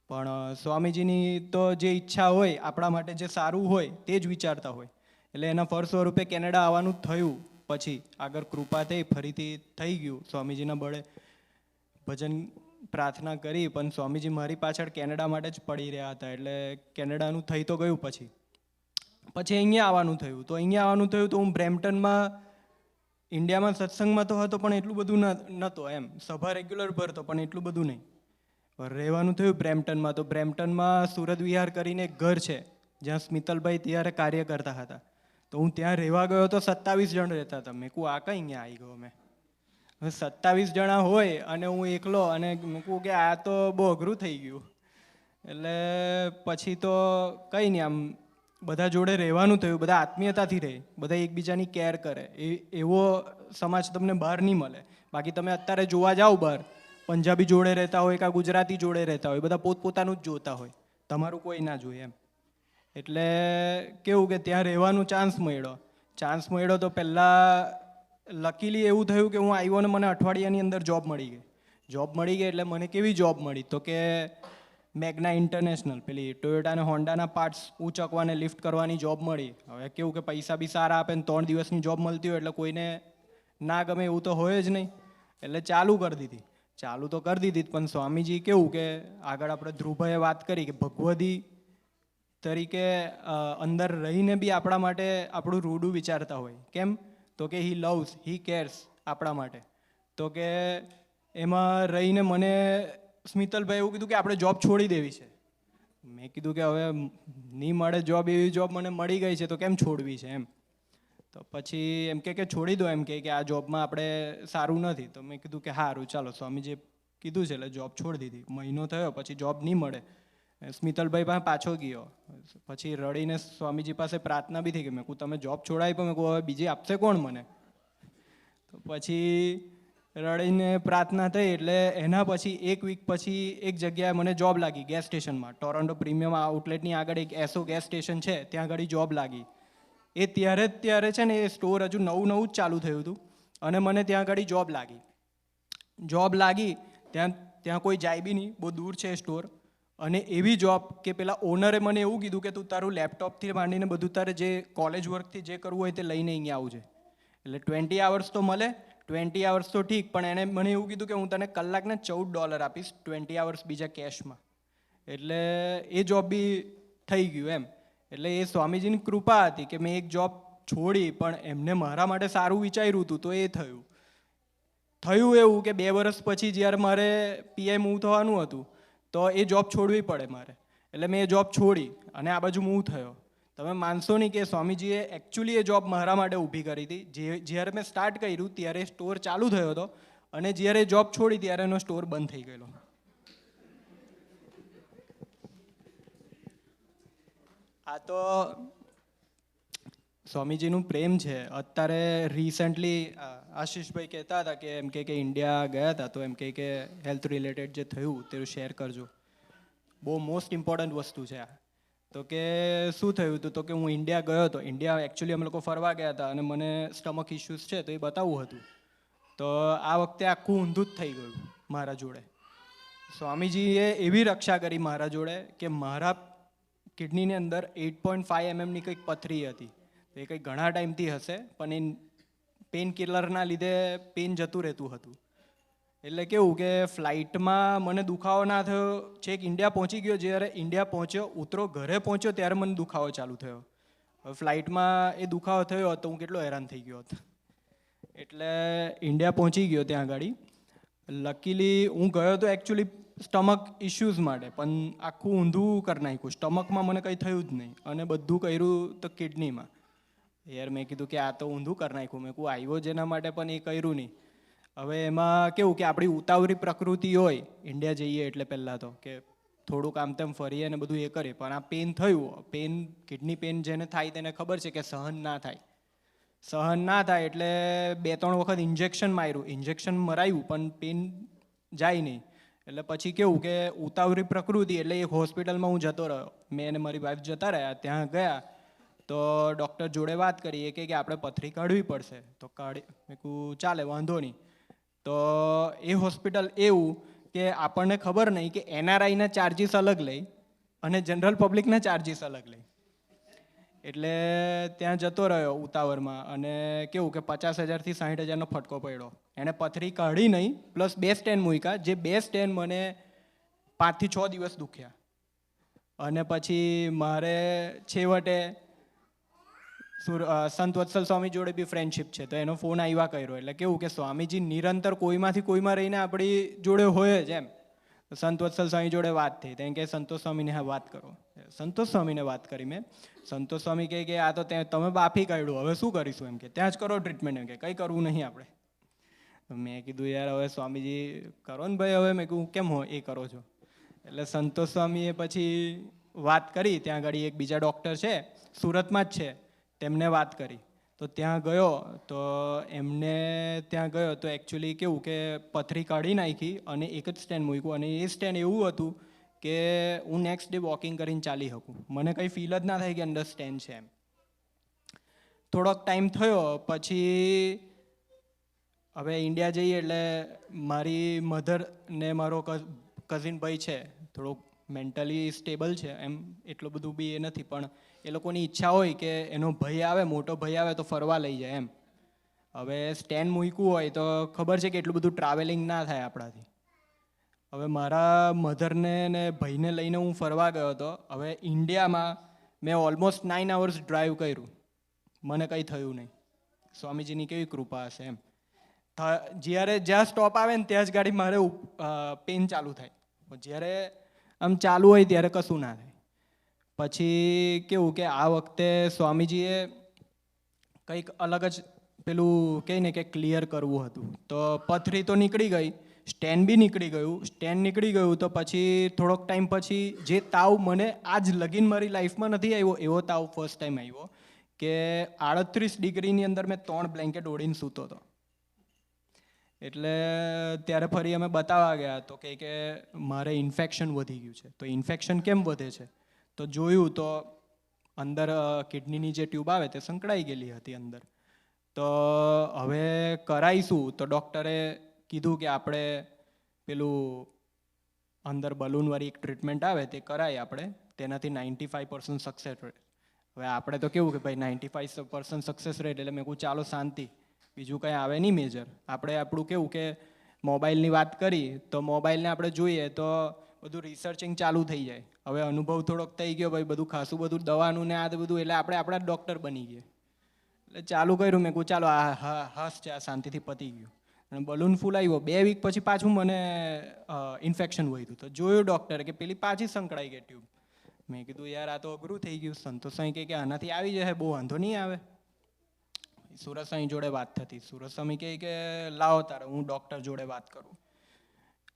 પણ સ્વામીજીની તો જે ઈચ્છા હોય આપણા માટે જે સારું હોય તે જ વિચારતા હોય. એટલે એના ફળ સ્વરૂપે કેનેડા આવવાનું થયું. પછી આગળ કૃપા થઈ, ફરીથી થઈ ગયું સ્વામીજીના બળે. ભજન પ્રાર્થના કરી પણ સ્વામીજી મારી પાછળ કેનેડા માટે જ પડી રહ્યા હતા. એટલે કેનેડાનું થઈ તો ગયું. પછી અહીંયા આવવાનું થયું. તો અહીંયા આવવાનું થયું તો હું બ્રેમ્પટનમાં ઇન્ડિયામાં સત્સંગમાં તો હતો પણ એટલું બધું નહોતો એમ. સભા રેગ્યુલર ભરતો પણ એટલું બધું નહીં. રહેવાનું થયું બ્રેમ્પટનમાં. તો બ્રેમ્પટનમાં સુરત વિહાર કરીને એક ઘર છે જ્યાં સ્મિતલભાઈ ત્યારે કાર્ય કરતા હતા. તો હું ત્યાં રહેવા ગયો તો 27 જણ રહેતા હતા. મેં કહું આ કઈ અહીંયા આવી ગયો મેં. હવે 27 જણા હોય અને હું એકલો, અને મેં કહું કે આ તો બહુ અઘરું થઈ ગયું. એટલે પછી તો કંઈ નહીં, આમ બધા જોડે રહેવાનું થયું, બધા આત્મીયતાથી રહે, બધા એકબીજાની કેર કરે. એવો સમાજ તમને બહાર નહીં મળે. બાકી તમે અત્યારે જોવા જાઓ બહાર, પંજાબી જોડે રહેતા હોય કાં ગુજરાતી જોડે રહેતા હોય, બધા પોતપોતાનું જ જોતા હોય, તમારું કોઈ ના જોઈએ એમ. એટલે કેવું કે ત્યાં રહેવાનું ચાન્સ મળ્યો તો પહેલાં લકીલી એવું થયું કે હું આવ્યો ને મને અઠવાડિયાની અંદર જોબ મળી ગઈ. એટલે મને કેવી જોબ મળી તો કે મેગ્ના ઇન્ટરનેશનલ, પેલી ટોયોટા અને હોન્ડાના પાર્ટ્સ ઊંચકવાને લિફ્ટ કરવાની જોબ મળી. હવે કેવું કે પૈસા બી સારા આપે ને 3 દિવસની જોબ મળતી હોય એટલે કોઈને ના ગમે એવું તો હોય જ નહીં. એટલે ચાલુ તો કરી દીધી. પણ સ્વામીજી કેવું કે આગળ આપણે ધ્રુવભાઈએ વાત કરી કે ભગવદી તરીકે અંદર રહીને બી આપણા માટે આપણું રૂડું વિચારતા હોય. કેમ તો કે હી લવ્સ, હી કેર્સ આપણા માટે. તો કે એમાં રહીને મને સ્મિતલભાઈ એવું કીધું કે આપણે જોબ છોડી દેવી છે. મેં કીધું કે હવે નહીં મળે જોબ, એવી જોબ મને મળી ગઈ છે તો કેમ છોડવી છે એમ. તો પછી એમ કે છોડી દો, એમ કે આ જોબમાં આપણે સારું નથી. તો મેં કીધું કે સારું ચાલો, સ્વામીજીએ કીધું છે એટલે જોબ છોડી દીધી. મહિનો થયો, પછી જોબ નહીં મળે. સ્મિતલભાઈ પાસે પાછો ગયો, પછી રડીને સ્વામીજી પાસે પ્રાર્થના બી થઈ ગઈ. મેં કહું તમે જોબ છોડાવી, પણ મેં કહું હવે બીજી આપશે કોણ મને. તો પછી રડીને પ્રાર્થના થઈ. એટલે એના પછી 1 વીક પછી એક જગ્યાએ મને જોબ લાગી ગેસ સ્ટેશનમાં. ટોરન્ટો પ્રીમિયમ આઉટલેટની આગળ એક એસો ગેસ સ્ટેશન છે, ત્યાં આગળ જોબ લાગી. એ ત્યારે છે ને એ સ્ટોર હજુ નવું જ ચાલુ થયું હતું, અને મને ત્યાં આગળ જોબ લાગી. ત્યાં કોઈ જાય બી નહીં, બહુ દૂર છે સ્ટોર. અને એવી જોબ કે પેલા ઓનરે મને એવું કીધું કે તું તારું લેપટોપથી માંડીને બધું તારે જે કોલેજ વર્કથી જે કરવું હોય તે લઈને અહીંયા આવજે. એટલે 20 અવર્સ તો મળે, 20 અવર્સ તો ઠીક, પણ એણે મને એવું કીધું કે હું તને કલાકને $14 આપીશ, 20 અવર્સ બીજા કેશમાં. એટલે એ જોબ બી થઈ ગયું એમ. એટલે એ સ્વામીજીની કૃપા હતી કે મેં એક જોબ છોડી, પણ એમને મારા માટે સારું વિચાર્યું હતું તો એ થયું એવું કે 2 વર્ષ પછી જ્યારે મારે પીઆઈ મૂવ થવાનું હતું તો એ જોબ છોડવી પડે મારે. એટલે મેં એ જોબ છોડી અને આ બાજુ મૂવ થયો. તમે માનશો નહીં કે સ્વામીજીએ એકચ્યુઅલી એ જોબ મારા માટે ઊભી કરી હતી. જ્યારે મેં સ્ટાર્ટ કર્યું ત્યારે સ્ટોર ચાલુ થયો હતો, અને જ્યારે જોબ છોડી ત્યારે એનો સ્ટોર બંધ થઈ ગયેલો. આ તો સ્વામીજીનું પ્રેમ છે. અત્યારે રિસેન્ટલી આશીષભાઈ કહેતા હતા કે એમ કે ઇન્ડિયા ગયા હતા, તો એમ કે હેલ્થ રિલેટેડ જે થયું તે શેર કરજો. બહુ મોસ્ટ ઇમ્પોર્ટન્ટ વસ્તુ છે આ. તો કે શું થયું હતું તો કે હું ઇન્ડિયા ગયો હતો. ઇન્ડિયા એકચ્યુઅલી અમે લોકો ફરવા ગયા હતા, અને મને સ્ટમક ઇશ્યુઝ છે તો એ બતાવવું હતું. તો આ વખતે આખું ઊંધું જ થઈ ગયું મારા જોડે. સ્વામીજીએ એવી રક્ષા કરી મારા જોડે કે મારા કિડનીની અંદર 8.5 mm કંઈક પથરી હતી. એ કંઈક ઘણા ટાઈમથી હશે, પણ એ પેન કિલરના લીધે પેન જતું રહેતું હતું. એટલે કેવું કે ફ્લાઇટમાં મને દુખાવો ના થયો, છેક ઇન્ડિયા પહોંચી ગયો. જ્યારે ઇન્ડિયા પહોંચ્યો, ઘરે પહોંચ્યો ત્યારે મને દુખાવો ચાલુ થયો. હવે ફ્લાઇટમાં એ દુખાવો થયો તો હું કેટલો હેરાન થઈ ગયો હતો. એટલે ઇન્ડિયા પહોંચી ગયો ત્યાં આગળ. લકીલી હું ગયો તો એકચ્યુઅલી સ્ટમક ઇશ્યુઝ માટે, પણ આખું ઊંધું કરી નાખ્યું. સ્ટમકમાં મને કંઈ થયું જ નહીં, અને બધું કર્યું તો કિડનીમાં. યાર મેં કીધું કે આ તો ઊંધું કરી નાખ્યું. મેં કહું આવ્યો જેના માટે પણ એ કર્યું નહીં. હવે એમાં કેવું કે આપણી ઉતાવળી પ્રકૃતિ હોય, ઇન્ડિયા જઈએ એટલે પહેલાં તો કે થોડુંક આમ તેમ ફરીએ અને બધું એ કરીએ. પણ આ પેન થયું, કિડની પેન જેને થાય તેને ખબર છે કે સહન ના થાય. એટલે 2-3 વખત ઇન્જેક્શન મરાયું, પણ પેન જાય નહીં. એટલે પછી કેવું કે ઉતાવળી પ્રકૃતિ, એટલે એક હોસ્પિટલમાં હું જતો રહ્યો. મેં અને મારી વાઈફ જતા રહ્યા. ત્યાં ગયા તો ડૉક્ટર જોડે વાત કરી, એ કે આપણે પથરી કાઢવી પડશે. તો મેં કહું ચાલે, વાંધો નહીં. તો એ હોસ્પિટલ એવું કે આપણને ખબર નહીં કે NRIના ચાર્જીસ અલગ લઈ અને જનરલ પબ્લિકના ચાર્જીસ અલગ લઈ. એટલે ત્યાં જતો રહ્યો ઉતાવળમાં, અને કેવું કે 50,000 થી 60,000નો ફટકો પડ્યો. એણે પથરી કાઢી નહીં, પ્લસ 2 સ્ટેન મૂક્યા, જે 2 સ્ટેન મને 5 થી 6 દિવસ દુખ્યા. અને પછી મારે છેવટે સંત વત્સલ સ્વામી જોડે બી ફ્રેન્ડશિપ છે, તો એનો ફોન આવ્યા કર્યો. એટલે કેવું કે સ્વામીજી નિરંતર કોઈમાંથી કોઈમાં રહીને આપણી જોડે હોય જ એમ. સંત વત્સલ સ્વામી જોડે વાત થઈ તો કે સંતોષ સ્વામીને હા વાત કરો. સંતોષ સ્વામીને વાત કરી મેં. સંતોષ સ્વામી કહે કે આ તો તમે બાફી કાઢ્યું, હવે શું કરીશું એમ કે ત્યાં જ કરો ટ્રીટમેન્ટ, એમ કે કંઈ કરવું નહીં આપણે. મેં કીધું યાર હવે સ્વામીજી કરો ને ભાઈ, હવે મેં કીધું કેમ એ કરો છો. એટલે સંતોષ સ્વામીએ પછી વાત કરી, ત્યાં આગળ એક બીજા ડૉક્ટર છે સુરતમાં જ છે, તેમને વાત કરી. તો ત્યાં ગયો તો એમને ત્યાં ગયો તો એકચ્યુઅલી કેવું કે પથરી કાઢી નાખી અને એક જ સ્ટેન્ડ મૂક્યું, અને એ સ્ટેન્ડ એવું હતું કે હું નેક્સ્ટ ડે વોકિંગ કરીને ચાલી શકું, મને કંઈ ફીલ જ ના થાય કે અંદર સ્ટેન્ડ છે એમ. થોડોક ટાઈમ થયો પછી હવે ઇન્ડિયા જઈએ એટલે મારી મધર ને મારો કઝિન ભાઈ છે, થોડુંક મેન્ટલી સ્ટેબલ છે એમ, એટલું બધું બી એ નથી, પણ એ લોકોની ઈચ્છા હોય કે એનો ભાઈ આવે, મોટો ભાઈ આવે તો ફરવા લઈ જાય એમ. હવે સ્ટેન્ડ મૂક્યું હોય તો ખબર છે કે એટલું બધું ટ્રાવેલિંગ ના થાય આપણાથી. હવે મારા મધરને ને ભાઈને લઈને હું ફરવા ગયો હતો. હવે ઇન્ડિયામાં મેં ઓલમોસ્ટ 9 hours ડ્રાઈવ કર્યું, મને કંઈ થયું નહીં. સ્વામીજીની કેવી કૃપા હશે એમ. જ્યાં સ્ટોપ આવે ને ત્યાં જ ગાડી મારે પેન ચાલુ થાય, જ્યારે આમ ચાલુ હોય ત્યારે કશું ના થાય. પછી કેવું કે આ વખતે સ્વામીજીએ કંઈક અલગ જ પેલું કહે ને કે ક્લિયર કરવું હતું. તો પથરી તો નીકળી ગઈ, સ્ટેન્ડ બી નીકળી ગયું. સ્ટેન્ડ નીકળી ગયું તો પછી થોડોક ટાઈમ પછી જે તાવ મને આજ લગીન મારી લાઈફમાં નથી આવ્યો એવો તાવ ફર્સ્ટ ટાઈમ આવ્યો કે 38 ડિગ્રીની અંદર મેં 3 બ્લેન્કેટ ઓઢીને સૂતો હતો. એટલે ત્યારે ફરી અમે બતાવવા ગયા તો કે મારે ઇન્ફેક્શન વધી ગયું છે. તો ઇન્ફેક્શન કેમ વધે છે તો જોયું તો અંદર કિડનીની જે ટ્યુબ આવે તે સંકળાઈ ગયેલી હતી અંદર. તો હવે કરાવીશું તો ડૉક્ટરે કીધું કે આપણે પેલું અંદર બલૂનવાળી એક ટ્રીટમેન્ટ આવે તે કરાય આપણે, તેનાથી 95% સક્સેસ રેટ. હવે આપણે તો કેવું કે ભાઈ 95% સક્સેસ રેટ એટલે મેં કહું ચાલો શાંતિ, બીજું કંઈ આવે નહીં મેજર. આપણે આપણું કેવું કે મોબાઈલની વાત કરી તો મોબાઈલને આપણે જોઈએ તો બધું રિસર્ચિંગ ચાલુ થઈ જાય. હવે અનુભવ થોડોક થઈ ગયો ભાઈ, બધું ખાસું બધું દવાનું ને આ બધું, એટલે આપણે આપણા ડૉક્ટર બની ગયા. એટલે ચાલુ કર્યું, મેં કહું ચાલો આ હસ છે, આ શાંતિથી પતી ગયું. અને બલૂન ફૂલાવ્યો, 2 વીક પછી પાછું મને ઇન્ફેક્શન વધ્યું. તો જોયું ડૉક્ટરે કે પેલી પાછી સંકળાઈ ગઈ ટ્યુબ. મેં કીધું યાર આ તો અઘરું થઈ ગયું. સંતોષ સ્વામી કે આનાથી આવી જશે, બહુ વાંધો નહીં આવે. સુરત સ્વામી જોડે વાત થતી. સુરત સ્વામી કહે કે લાવો તારે હું ડૉક્ટર જોડે વાત કરું.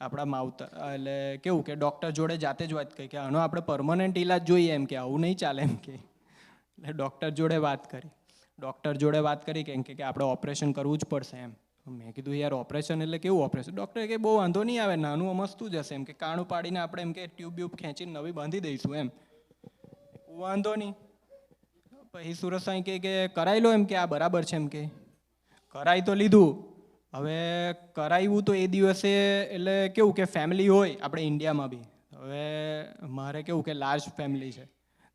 આપણા માવતર એટલે કેવું કે ડૉક્ટર જોડે જાતે જ વાત કરી કે આનો આપણે પરમનન્ટ ઇલાજ જોઈએ એમ, કે આવું નહીં ચાલે એમ કે. એટલે ડૉક્ટર જોડે વાત કરી. ડૉક્ટર જોડે વાત કરી કેમ કે આપણે ઓપરેશન કરવું જ પડશે એમ. મેં કીધું યાર ઓપરેશન એટલે કેવું ઓપરેશન? ડૉક્ટરે કે બહુ વાંધો નહીં આવે, નાનું અમસ્તું જ હશે એમ, કે કાણું પાડીને આપણે એમ કે ટ્યુબ ટ્યુબ ખેંચીને નવી બાંધી દઈશું એમ. વાંધો નહીં. પછી સુરત સ્વામી કે કરાવી લો એમ, કે આ બરાબર છે એમ. કે કરાવી તો લીધું. હવે કરાવ્યું તો એ દિવસે એટલે કેવું કે ફેમિલી હોય આપણે ઇન્ડિયામાં બી. હવે મારે કેવું કે લાર્જ ફેમિલી છે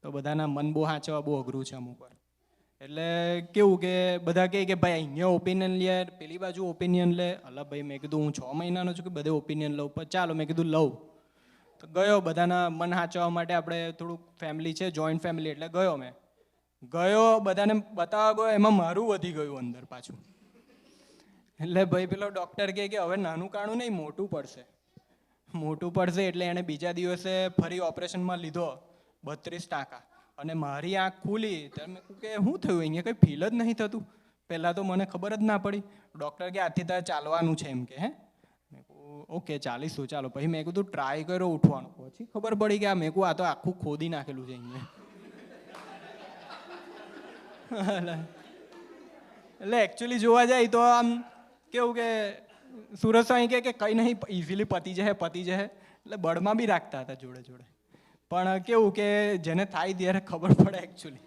તો બધાના મન બહુ સાચવવા બહુ અઘરું છે અમુક વાર. એટલે કેવું કે બધા કહે કે ભાઈ અહીંયા ઓપિનિયન લે, પેલી બાજુ ઓપિનિયન લે. અલા ભાઈ મેં કીધું હું 6 મહિનાનો છું કે બધે ઓપિનિયન લઉં, પણ ચાલો મેં કીધું લઉં. તો ગયો બધાના મન સાચવવા માટે. આપણે થોડુંક ફેમિલી છે, જોઈન્ટ ફેમિલી, એટલે ગયો. મેં ગયો બધાને બતાવવા ગયો, એમાં મારું વધી ગયું અંદર પાછું. એટલે ભાઈ પેલો ડૉક્ટર કહે કે હવે નાનું કાણું નહીં, મોટું પડશે. મોટું પડશે એટલે એણે બીજા દિવસે ફરી ઓપરેશનમાં લીધો 32 ટાંકા. અને મારી આંખ ખુલી ત્યારે મેં કહ્યું કે શું થયું, અહીંયા કંઈ ફીલ જ નહીં થતું. પહેલાં તો મને ખબર જ ના પડી. ડૉક્ટર કે આથી તારે ચાલવાનું છે એમ કે. હે મેં કહું ઓકે ચાલીશું ચાલો. પછી મેં કીધું ટ્રાય કર્યો ઉઠવાનું, પછી ખબર પડી કે આ મેં કહું આ તો આખું ખોદી નાખેલું છે અહીંયા. એટલે એકચ્યુઅલી જોવા જાય તો આમ કેવું કે સુરત સ્વામી કે કંઈ નહીં, ઇઝીલી પતી જાય. એટલે બળમાં બી રાખતા હતા જોડે જોડે. પણ કેવું કે જેને થાય ત્યારે ખબર પડે એકચ્યુઅલી.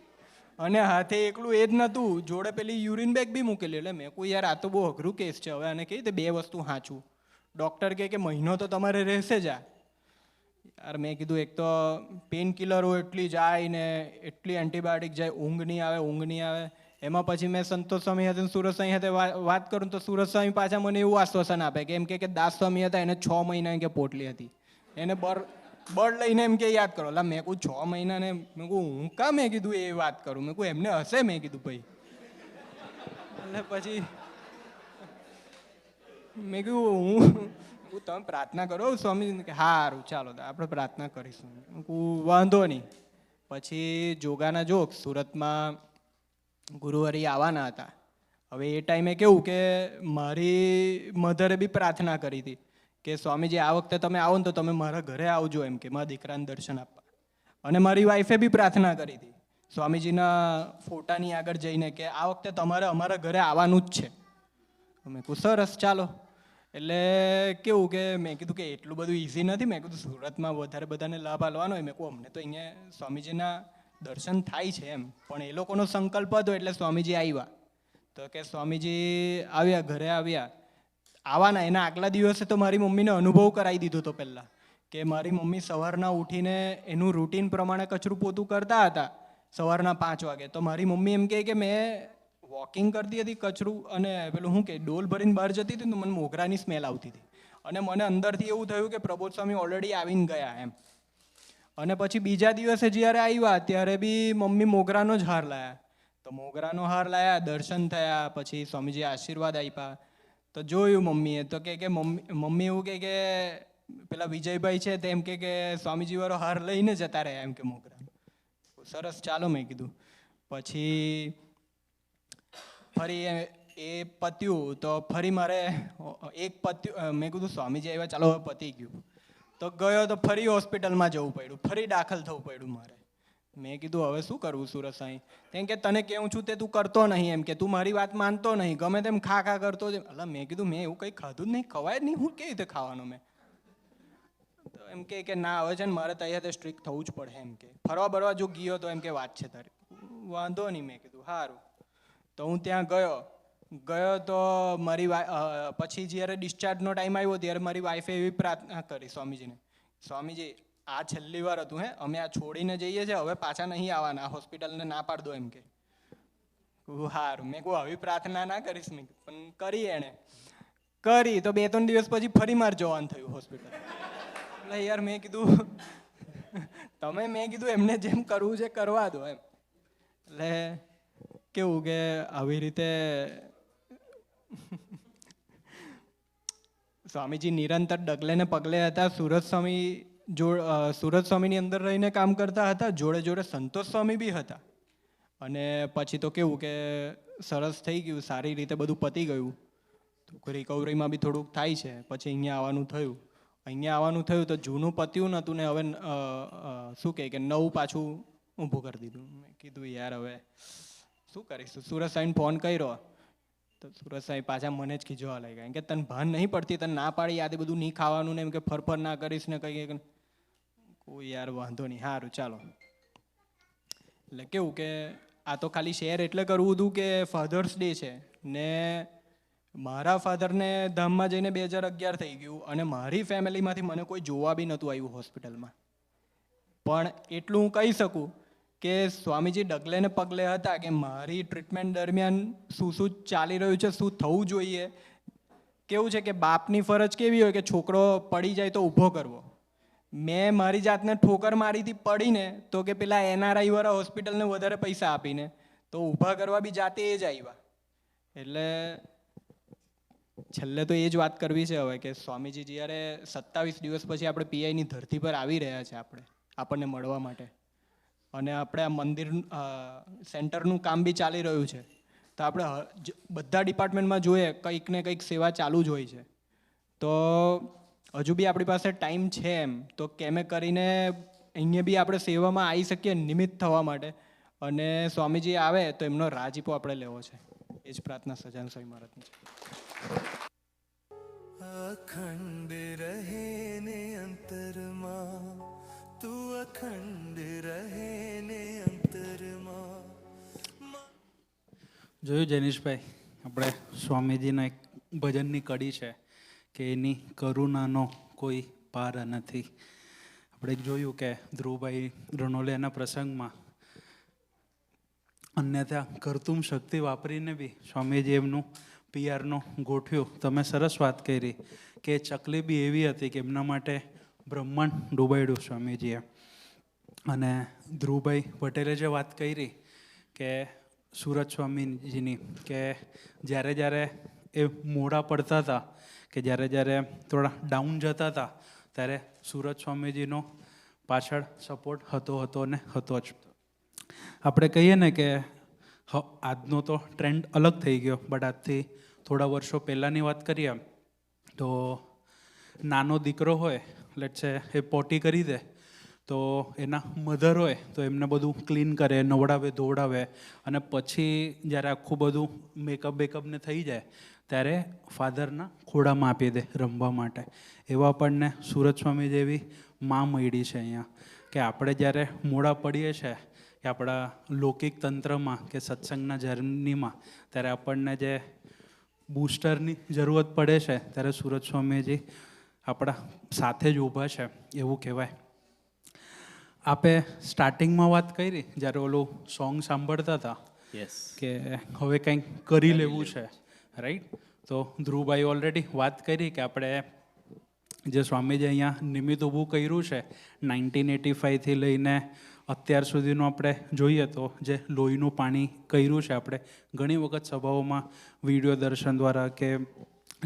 અને હાથે એકલું એ જ નહોતું, જોડે પેલી યુરિન બેગ બી મૂકેલી. એટલે મેં કહું યાર આ તો બહુ અઘરું કેસ છે. હવે આને કઈ રીતે 2 વસ્તુ સાચું? ડૉક્ટર કે મહિનો તો તમારે રહેશે જ આ. યાર મેં કીધું એક તો પેઇન કિલરો એટલી જાય ને એટલી એન્ટીબાયોટિક જાય, ઊંઘ નહીં આવે. એમાં પછી મેં સંતોષ સ્વામી સાથે સુરત સ્વામી સાથે વાત કરું તો સુરત સ્વામી પાછા મને એવું આશ્વાસન આપે કે એમ કે દાસ સ્વામી હતા એને 6 મહિના કે પોટલી હતી, એને બળ લઈને એમ કે યાદ કરો. એટલે મેં કહું 6 મહિનાને મેં કહું હું કાં મેં કીધું એ વાત કરું. મેં કહું એમને હશે મેં કીધું ભાઈ. એટલે પછી મેં કીધું હું તમે પ્રાર્થના કરો સ્વામીજીને કે સારું ચાલો તો આપણે પ્રાર્થના કરીશું. હું વાંધો નહીં. પછી જોગાના જોગ સુરતમાં ગુરુવારે આવવાના હતા. હવે એ ટાઈમે કેવું કે મારી મધરે બી પ્રાર્થના કરી હતી કે સ્વામીજી આ વખતે તમે આવો ને તો તમે મારા ઘરે આવજો એમ કે મારા દીકરાને દર્શન આપવા. અને મારી વાઈફે બી પ્રાર્થના કરી હતી સ્વામીજીના ફોટાની આગળ જઈને કે આ વખતે તમારે અમારા ઘરે આવવાનું જ છે. મેં કહું સરસ ચાલો. એટલે કેવું કે મેં કીધું કે એટલું બધું ઇઝી નથી. મેં કીધું સુરતમાં વધારે બધાને લાભ આપવાનો હોય. મેં કહું અમને તો અહીંયા સ્વામીજીના દર્શન થાય છે એમ, પણ એ લોકોનો સંકલ્પ હતો એટલે સ્વામીજી આવ્યા. તો કે સ્વામીજી આવ્યા, ઘરે આવ્યા. આવવાના એના આગલા દિવસે તો મારી મમ્મીને અનુભવ કરાવી દીધો હતો પહેલાં કે મારી મમ્મી સવારના ઉઠીને એનું રૂટીન પ્રમાણે કચરું પોતું કરતા હતા સવારના 5 વાગે. તો મારી મમ્મી એમ કહે કે મેં વોકિંગ કરતી હતી કચરું અને પેલું શું કે ડોલ ભરીને બહાર જતી હતી તો મને મોગરાની સ્મેલ આવતી હતી અને મને અંદરથી એવું થયું કે પ્રબોધ સ્વામી ઓલરેડી આવીને ગયા એમ. અને પછી બીજા દિવસે જ્યારે આવ્યા ત્યારે બી મમ્મી મોગરાનો જ હાર લાયા. તો મોગરાનો હાર લાયા, દર્શન થયા, પછી સ્વામીજીએ આશીર્વાદ આપ્યા. તો જોયું મમ્મીએ તો કે મમ્મી એવું કે પેલા વિજયભાઈ છે તેમ કે સ્વામીજી વાળો હાર લઈને જતા રહ્યા એમ કે મોગરાનો. સરસ ચાલો મેં કીધું. પછી ફરી એ પત્યું તો ફરી મારે એક પત્યું. મેં કીધું સ્વામીજી આવ્યા ચાલો હવે પતી ગયું. તો ગયો તો ફરી હોસ્પિટલમાં જવું પડ્યું, ફરી દાખલ થવું પડ્યું મારે. મેં કીધું હવે શું કરવું સુરત સાંઈ? તેમ કે તને કેવું છું તે તું કરતો નહીં એમ કે તું મારી વાત માનતો નહીં, ગમે તેમ ખા કરતો. એટલે મેં કીધું મેં એવું કંઈ ખાધું જ નહીં, ખવાય જ નહીં, હું કેવી રીતે ખાવાનું મેં? તો એમ કે ના હવે છે ને મારે તૈયાર સ્ટ્રિક્ટ થવું જ પડે એમ કે ફરવા બરવા જો ગયો તો એમ કે વાત છે તારી. વાંધો નહીં મેં કીધું સારું. તો હું ત્યાં ગયો તો મારી પછી જ્યારે ડિસ્ચાર્જનો ટાઈમ આવ્યો ત્યારે મારી વાઈફે એવી પ્રાર્થના કરી સ્વામીજીને, સ્વામીજી આ છેલ્લી વાર હતું, અમે આ છોડીને જઈએ છીએ, હવે પાછા નહીં આવવાના, હોસ્પિટલને ના પાડ દો એમ કે. સારું. મેં કહું આવી પ્રાર્થના ના કરીશ મેં, પણ કરી એણે કરી. તો 2-3 દિવસ પછી ફરી મારે જવાનું થયું હોસ્પિટલ. એટલે યાર મેં કીધું મેં કીધું એમને જેમ કરવું છે કરવા દો એમ. એટલે કેવું કે આવી રીતે સ્વામીજી નિરંતર ડગલે ને પગલે હતા. સુરત સ્વામીની અંદર રહીને કામ કરતા હતા, જોડે જોડે સંતોષ સ્વામી બી હતા. અને પછી તો કેવું કે સરસ થઈ ગયું, સારી રીતે બધું પતી ગયું. રિકવરીમાં બી થોડુંક થાય છે. પછી અહીંયા આવવાનું થયું તો જૂનું પત્યું નહોતું ને હવે શું કહે કે નવું પાછું ઊભું કરી દીધું. મેં કીધું યાર હવે શું કરીશું? સુરત સાહેબને ફોન કર્યો તો સુરત સાહેબ પાછા મને જ ખીજવા લાગ્યા કે તને ભાન નહીં પડતી, તને ના પાડી યાદ બધું નહીં ખાવાનું ને એમ કે ફરફર ના કરીશ ને કંઈ. કોઈ યાર વાંધો નહીં, સારું ચાલો. એટલે કેવું કે આ તો ખાલી શેર એટલે કરવું હતું કે ફાધર્સ ડે છે ને મારા ફાધરને ધામમાં જઈને 2011 થઈ ગયું અને મારી ફેમિલીમાંથી મને કોઈ જોવા બી નહોતું આવ્યું હોસ્પિટલમાં. પણ એટલું હું કહી શકું કે સ્વામીજી ડગલે ને પગલે હતા કે મારી ટ્રીટમેન્ટ દરમિયાન શું ચાલી રહ્યું છે, શું થવું જોઈએ. કેવું છે કે બાપની ફરજ કેવી હોય કે છોકરો પડી જાય તો ઊભો કરવો. મેં મારી જાતને ઠોકર મારી હતી પડીને તો કે પેલા NRI વાળા હોસ્પિટલને વધારે પૈસા આપીને તો ઊભા કરવા બી જાતે એ જ આવ્યા. એટલે છેલ્લે તો એ જ વાત કરવી છે હવે કે સ્વામીજી જ્યારે 27 દિવસ પછી આપણે PIની ધરતી પર આવી રહ્યા છે આપણને મળવા માટે, અને આપણે આ મંદિર સેન્ટરનું કામ બી ચાલી રહ્યું છે, તો આપણે બધા ડિપાર્ટમેન્ટમાં જોઈએ કંઈક ને કંઈક સેવા ચાલુ જ હોય છે. તો હજુ બી આપણી પાસે ટાઈમ છે એમ તો કેમે કરીને અહીંયા બી આપણે સેવામાં આવી શકીએ નિમિત્ત થવા માટે. અને સ્વામીજી આવે તો એમનો રાજીપો આપણે લેવો છે. એ જ પ્રાર્થના સજાન સ્વામી મહારાજની છે. અખંડ રહે ને અંતરમાં, તું અખંડ રહે ને અંતરમાં. જોયું જૈનિશભાઈ, આપણે સ્વામીજીના એક ભજનની કડી છે કે એની કરુણાનો કોઈ પાર નથી. આપણે જોયું કે ધ્રુવભાઈ રણોલિયાના પ્રસંગમાં અન્યથા કરતુમ શક્તિ વાપરીને બી સ્વામીજી એમનું PR ગોઠવ્યું. તમે સરસ વાત કરી કે ચકલી બી એવી હતી કે એમના માટે બ્રહ્માંડ ડૂબાડ્યું સ્વામીજીએ. અને ધ્રુવભાઈ પટેલે જે વાત કરી કે સુરત સ્વામીજીની કે જ્યારે એ મોડા પડતા હતા કે જ્યારે જ્યારે થોડા ડાઉન જતા હતા ત્યારે સુરત સ્વામીજીનો પાછળ સપોર્ટ હતો ને હતો જ. આપણે કહીએ ને કે આજનો તો ટ્રેન્ડ અલગ થઈ ગયો, બટ આજથી થોડા વર્ષો પહેલાંની વાત કરીએ તો નાનો દીકરો હોય, લેટ છે એ પોટી કરી દે તો એના મધર હોય તો એમને બધું ક્લીન કરે, નવડાવે, ધોવડાવે, અને પછી જ્યારે આખું બધું બેકઅપને થઈ જાય ત્યારે ફાધરના ખોળામાં આપી દે રમવા માટે. એવા આપણને સુરત સ્વામી જેવી માં મળી છે અહીંયા, કે આપણે જ્યારે મોડા પડીએ છીએ કે આપણા લૌકિક તંત્રમાં કે સત્સંગના જર્નીમાં, ત્યારે આપણને જે બૂસ્ટરની જરૂરત પડે છે ત્યારે સુરત સ્વામીજી આપણા સાથે જ ઊભા છે એવું કહેવાય. આપે સ્ટાર્ટિંગમાં વાત કરી જ્યારે ઓલું સોંગ સાંભળતા હતા કે હવે કંઈક કરી લેવું છે, રાઈટ? તો ધ્રુવભાઈ ઓલરેડી વાત કરી કે આપણે જે સ્વામીજી અહીંયા નિમિત્ત ઊભું કર્યું છે 1985થી લઈને અત્યાર સુધીનું આપણે જોઈએ તો જે લોહીનું પાણી કર્યું છે, આપણે ઘણી વખત સભાઓમાં વિડીયો દર્શન દ્વારા કે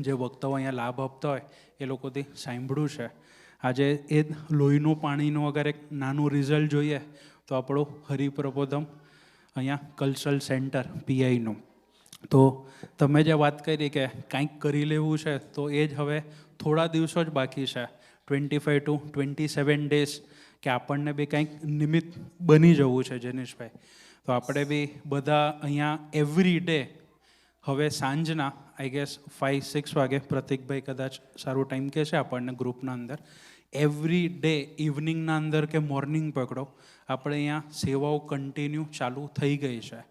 જે વક્તાઓ અહીંયા લાભ આપતા હોય એ લોકોથી સાંભળ્યું છે. આજે એ લોહીનું પાણીનું અગર એક નાનું રિઝલ્ટ જોઈએ તો આપણું હરિપ્રબોધમ અહીંયા કલ્ચરલ સેન્ટર પીઆઈનું. તો તમે જે વાત કરી કે કંઈક કરી લેવું છે, તો એ જ હવે થોડા દિવસો જ બાકી છે, 25 to 27 ડેઝ, કે આપણને બી કંઈક નિમિત્ત બની જવું છે જેનિશભાઈ. તો આપણે બી બધા અહીંયા એવરી ડે હવે સાંજના આઈ ગેસ 5-6 વાગે, પ્રતિકભાઈ કદાચ સારું ટાઈમ કહે છે આપણને ગ્રુપના અંદર, એવરી ડે ઇવનિંગના અંદર કે મોર્નિંગ પકડો, આપણે અહીંયા સેવાઓ કન્ટિન્યુ ચાલુ થઈ ગઈ છે.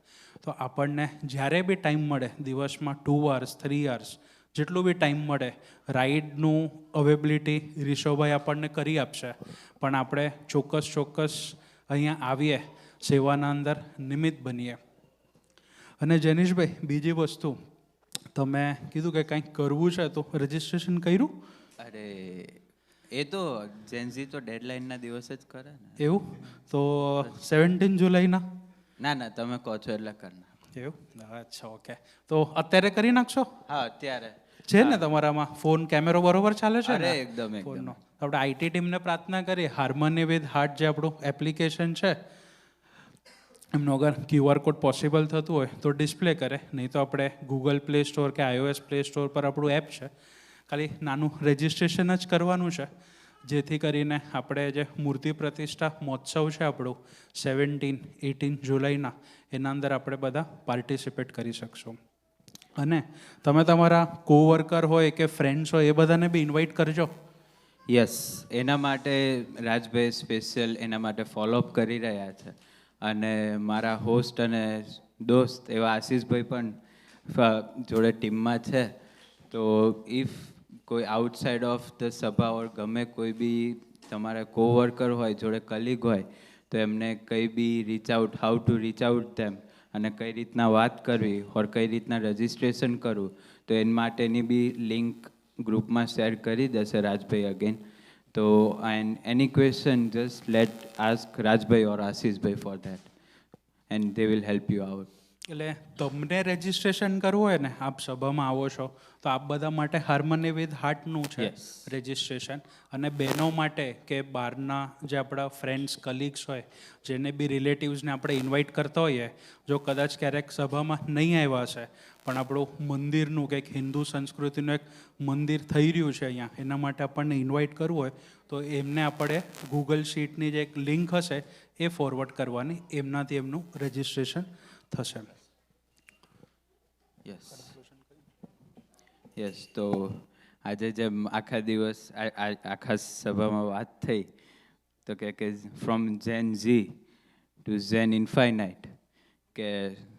તો આપણને જ્યારે બી ટાઈમ મળે, દિવસમાં 2 hours 3 hours જેટલું બી ટાઈમ મળે, રાઈડનું અવેબિલિટી રિષભભાઈ આપણને કરી આપશે, પણ આપણે ચોક્કસ અહીંયા આવીએ, સેવાના અંદર નિમિત્ત બનીએ. અને જેનિશભાઈ, બીજી વસ્તુ તમે કીધું કે કંઈક કરવું છે તો રજિસ્ટ્રેશન કર્યું? અરે એ તો જેન્ઝી તો ડેડલાઇનના દિવસે જ કરે ને. એવું? તો 17 જુલાઈના? ના, તમે કહો છો એટલે કરી નાખો. એવું? અચ્છા, ઓકે. તો અત્યારે કરી નાખશો? હા, અત્યારે છે ને તમારામાં ફોન કેમેરો બરોબર ચાલે છે ને? એકદમ. આપણે આઈટી ટીમને પ્રાર્થના કરીએ, હાર્મની વિથ હાર્ટ જે આપણું એપ્લિકેશન છે એમનો અગર QR કોડ પોસિબલ થતું હોય તો ડિસ્પ્લે કરે, નહીં તો આપણે ગૂગલ પ્લે સ્ટોર કે iOS પ્લે સ્ટોર પર આપણું એપ છે, ખાલી નાનું રજિસ્ટ્રેશન જ કરવાનું છે, જેથી કરીને આપણે જે મૂર્તિ પ્રતિષ્ઠા મહોત્સવ છે આપણું 17-18 જુલાઈના, એના અંદર આપણે બધા પાર્ટિસિપેટ કરી શકશું. અને તમે તમારા કોવર્કર હોય કે ફ્રેન્ડ્સ હોય એ બધાને બી ઇન્વાઇટ કરજો. યસ, એના માટે રાજભાઈ સ્પેશિયલ એના માટે ફોલોઅપ કરી રહ્યા છે. અને મારા હોસ્ટ અને દોસ્ત એવા આશીષભાઈ પણ જોડે ટીમમાં છે. તો ઇફ કોઈ આઉટસાઇડ ઓફ ધ સભા ઓર ગમે કોઈ બી તમારા કોવર્કર હોય, જોડે કલીગ હોય, તો એમને કંઈ બી how to reach out them, અને કઈ રીતના વાત કરવી ઓર કઈ રીતના રજિસ્ટ્રેશન કરવું, તો એના માટેની બી લિંક ગ્રુપમાં શેર કરી દેશે રાજભાઈ અગેન. તો any question just let ask Rajbhai or Ashishbhai for that and they will help you out. એટલે તમને રજિસ્ટ્રેશન કરવું હોય ને, આપ સભામાં આવો છો તો આપ બધા માટે હાર્મની વિથ હાર્ટનું છે રજિસ્ટ્રેશન. અને બહેનો માટે કે બહારના જે આપણા ફ્રેન્ડ્સ કલીગ્સ હોય, જેને બી રિલેટિવ્સને આપણે ઇન્વાઇટ કરતા હોઈએ, જો કદાચ ક્યારેક સભામાં નહીં આવ્યા છે પણ આપણું મંદિરનું કંઈક હિન્દુ સંસ્કૃતિનું એક મંદિર થઈ રહ્યું છે અહીંયા, એના માટે આપણને ઇન્વાઇટ કરવું હોય તો એમને આપણે ગૂગલ શીટની જે એક લિંક હશે એ ફોરવર્ડ કરવાની, એમનાથી એમનું રજિસ્ટ્રેશન થશે. યસ, તો આજે જેમ આખા દિવસ આખા સભામાં વાત થઈ, તો કે from Gen Z to Gen infinite, કે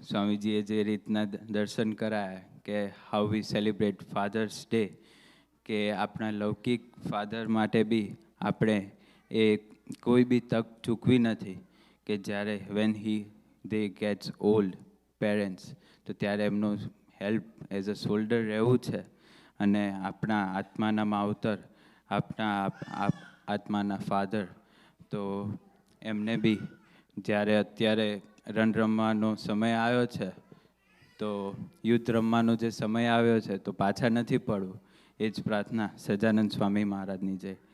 સ્વામીજીએ જે રીતના દર્શન કરાયા કે how we celebrate Father's Day, કે આપણા લૌકિક ફાધર માટે બી આપણે એ કોઈ બી તક ચૂકવી નથી, કે જ્યારે દે ગેટ્સ ઓલ્ડ પેરેન્ટ્સ, તો ત્યારે એમનું હેલ્પ એઝ અ શોલ્ડર રહેવું છે. અને આપણા આત્માના માવતર, આપણા આત્માના ફાધર, તો એમને બી જ્યારે અત્યારે રણ રમવાનો સમય આવ્યો છે, તો યુદ્ધ રમવાનો જે સમય આવ્યો છે, તો પાછા નથી પડવું. એ જ પ્રાર્થના સજાનંદ સ્વામી મહારાજની જય.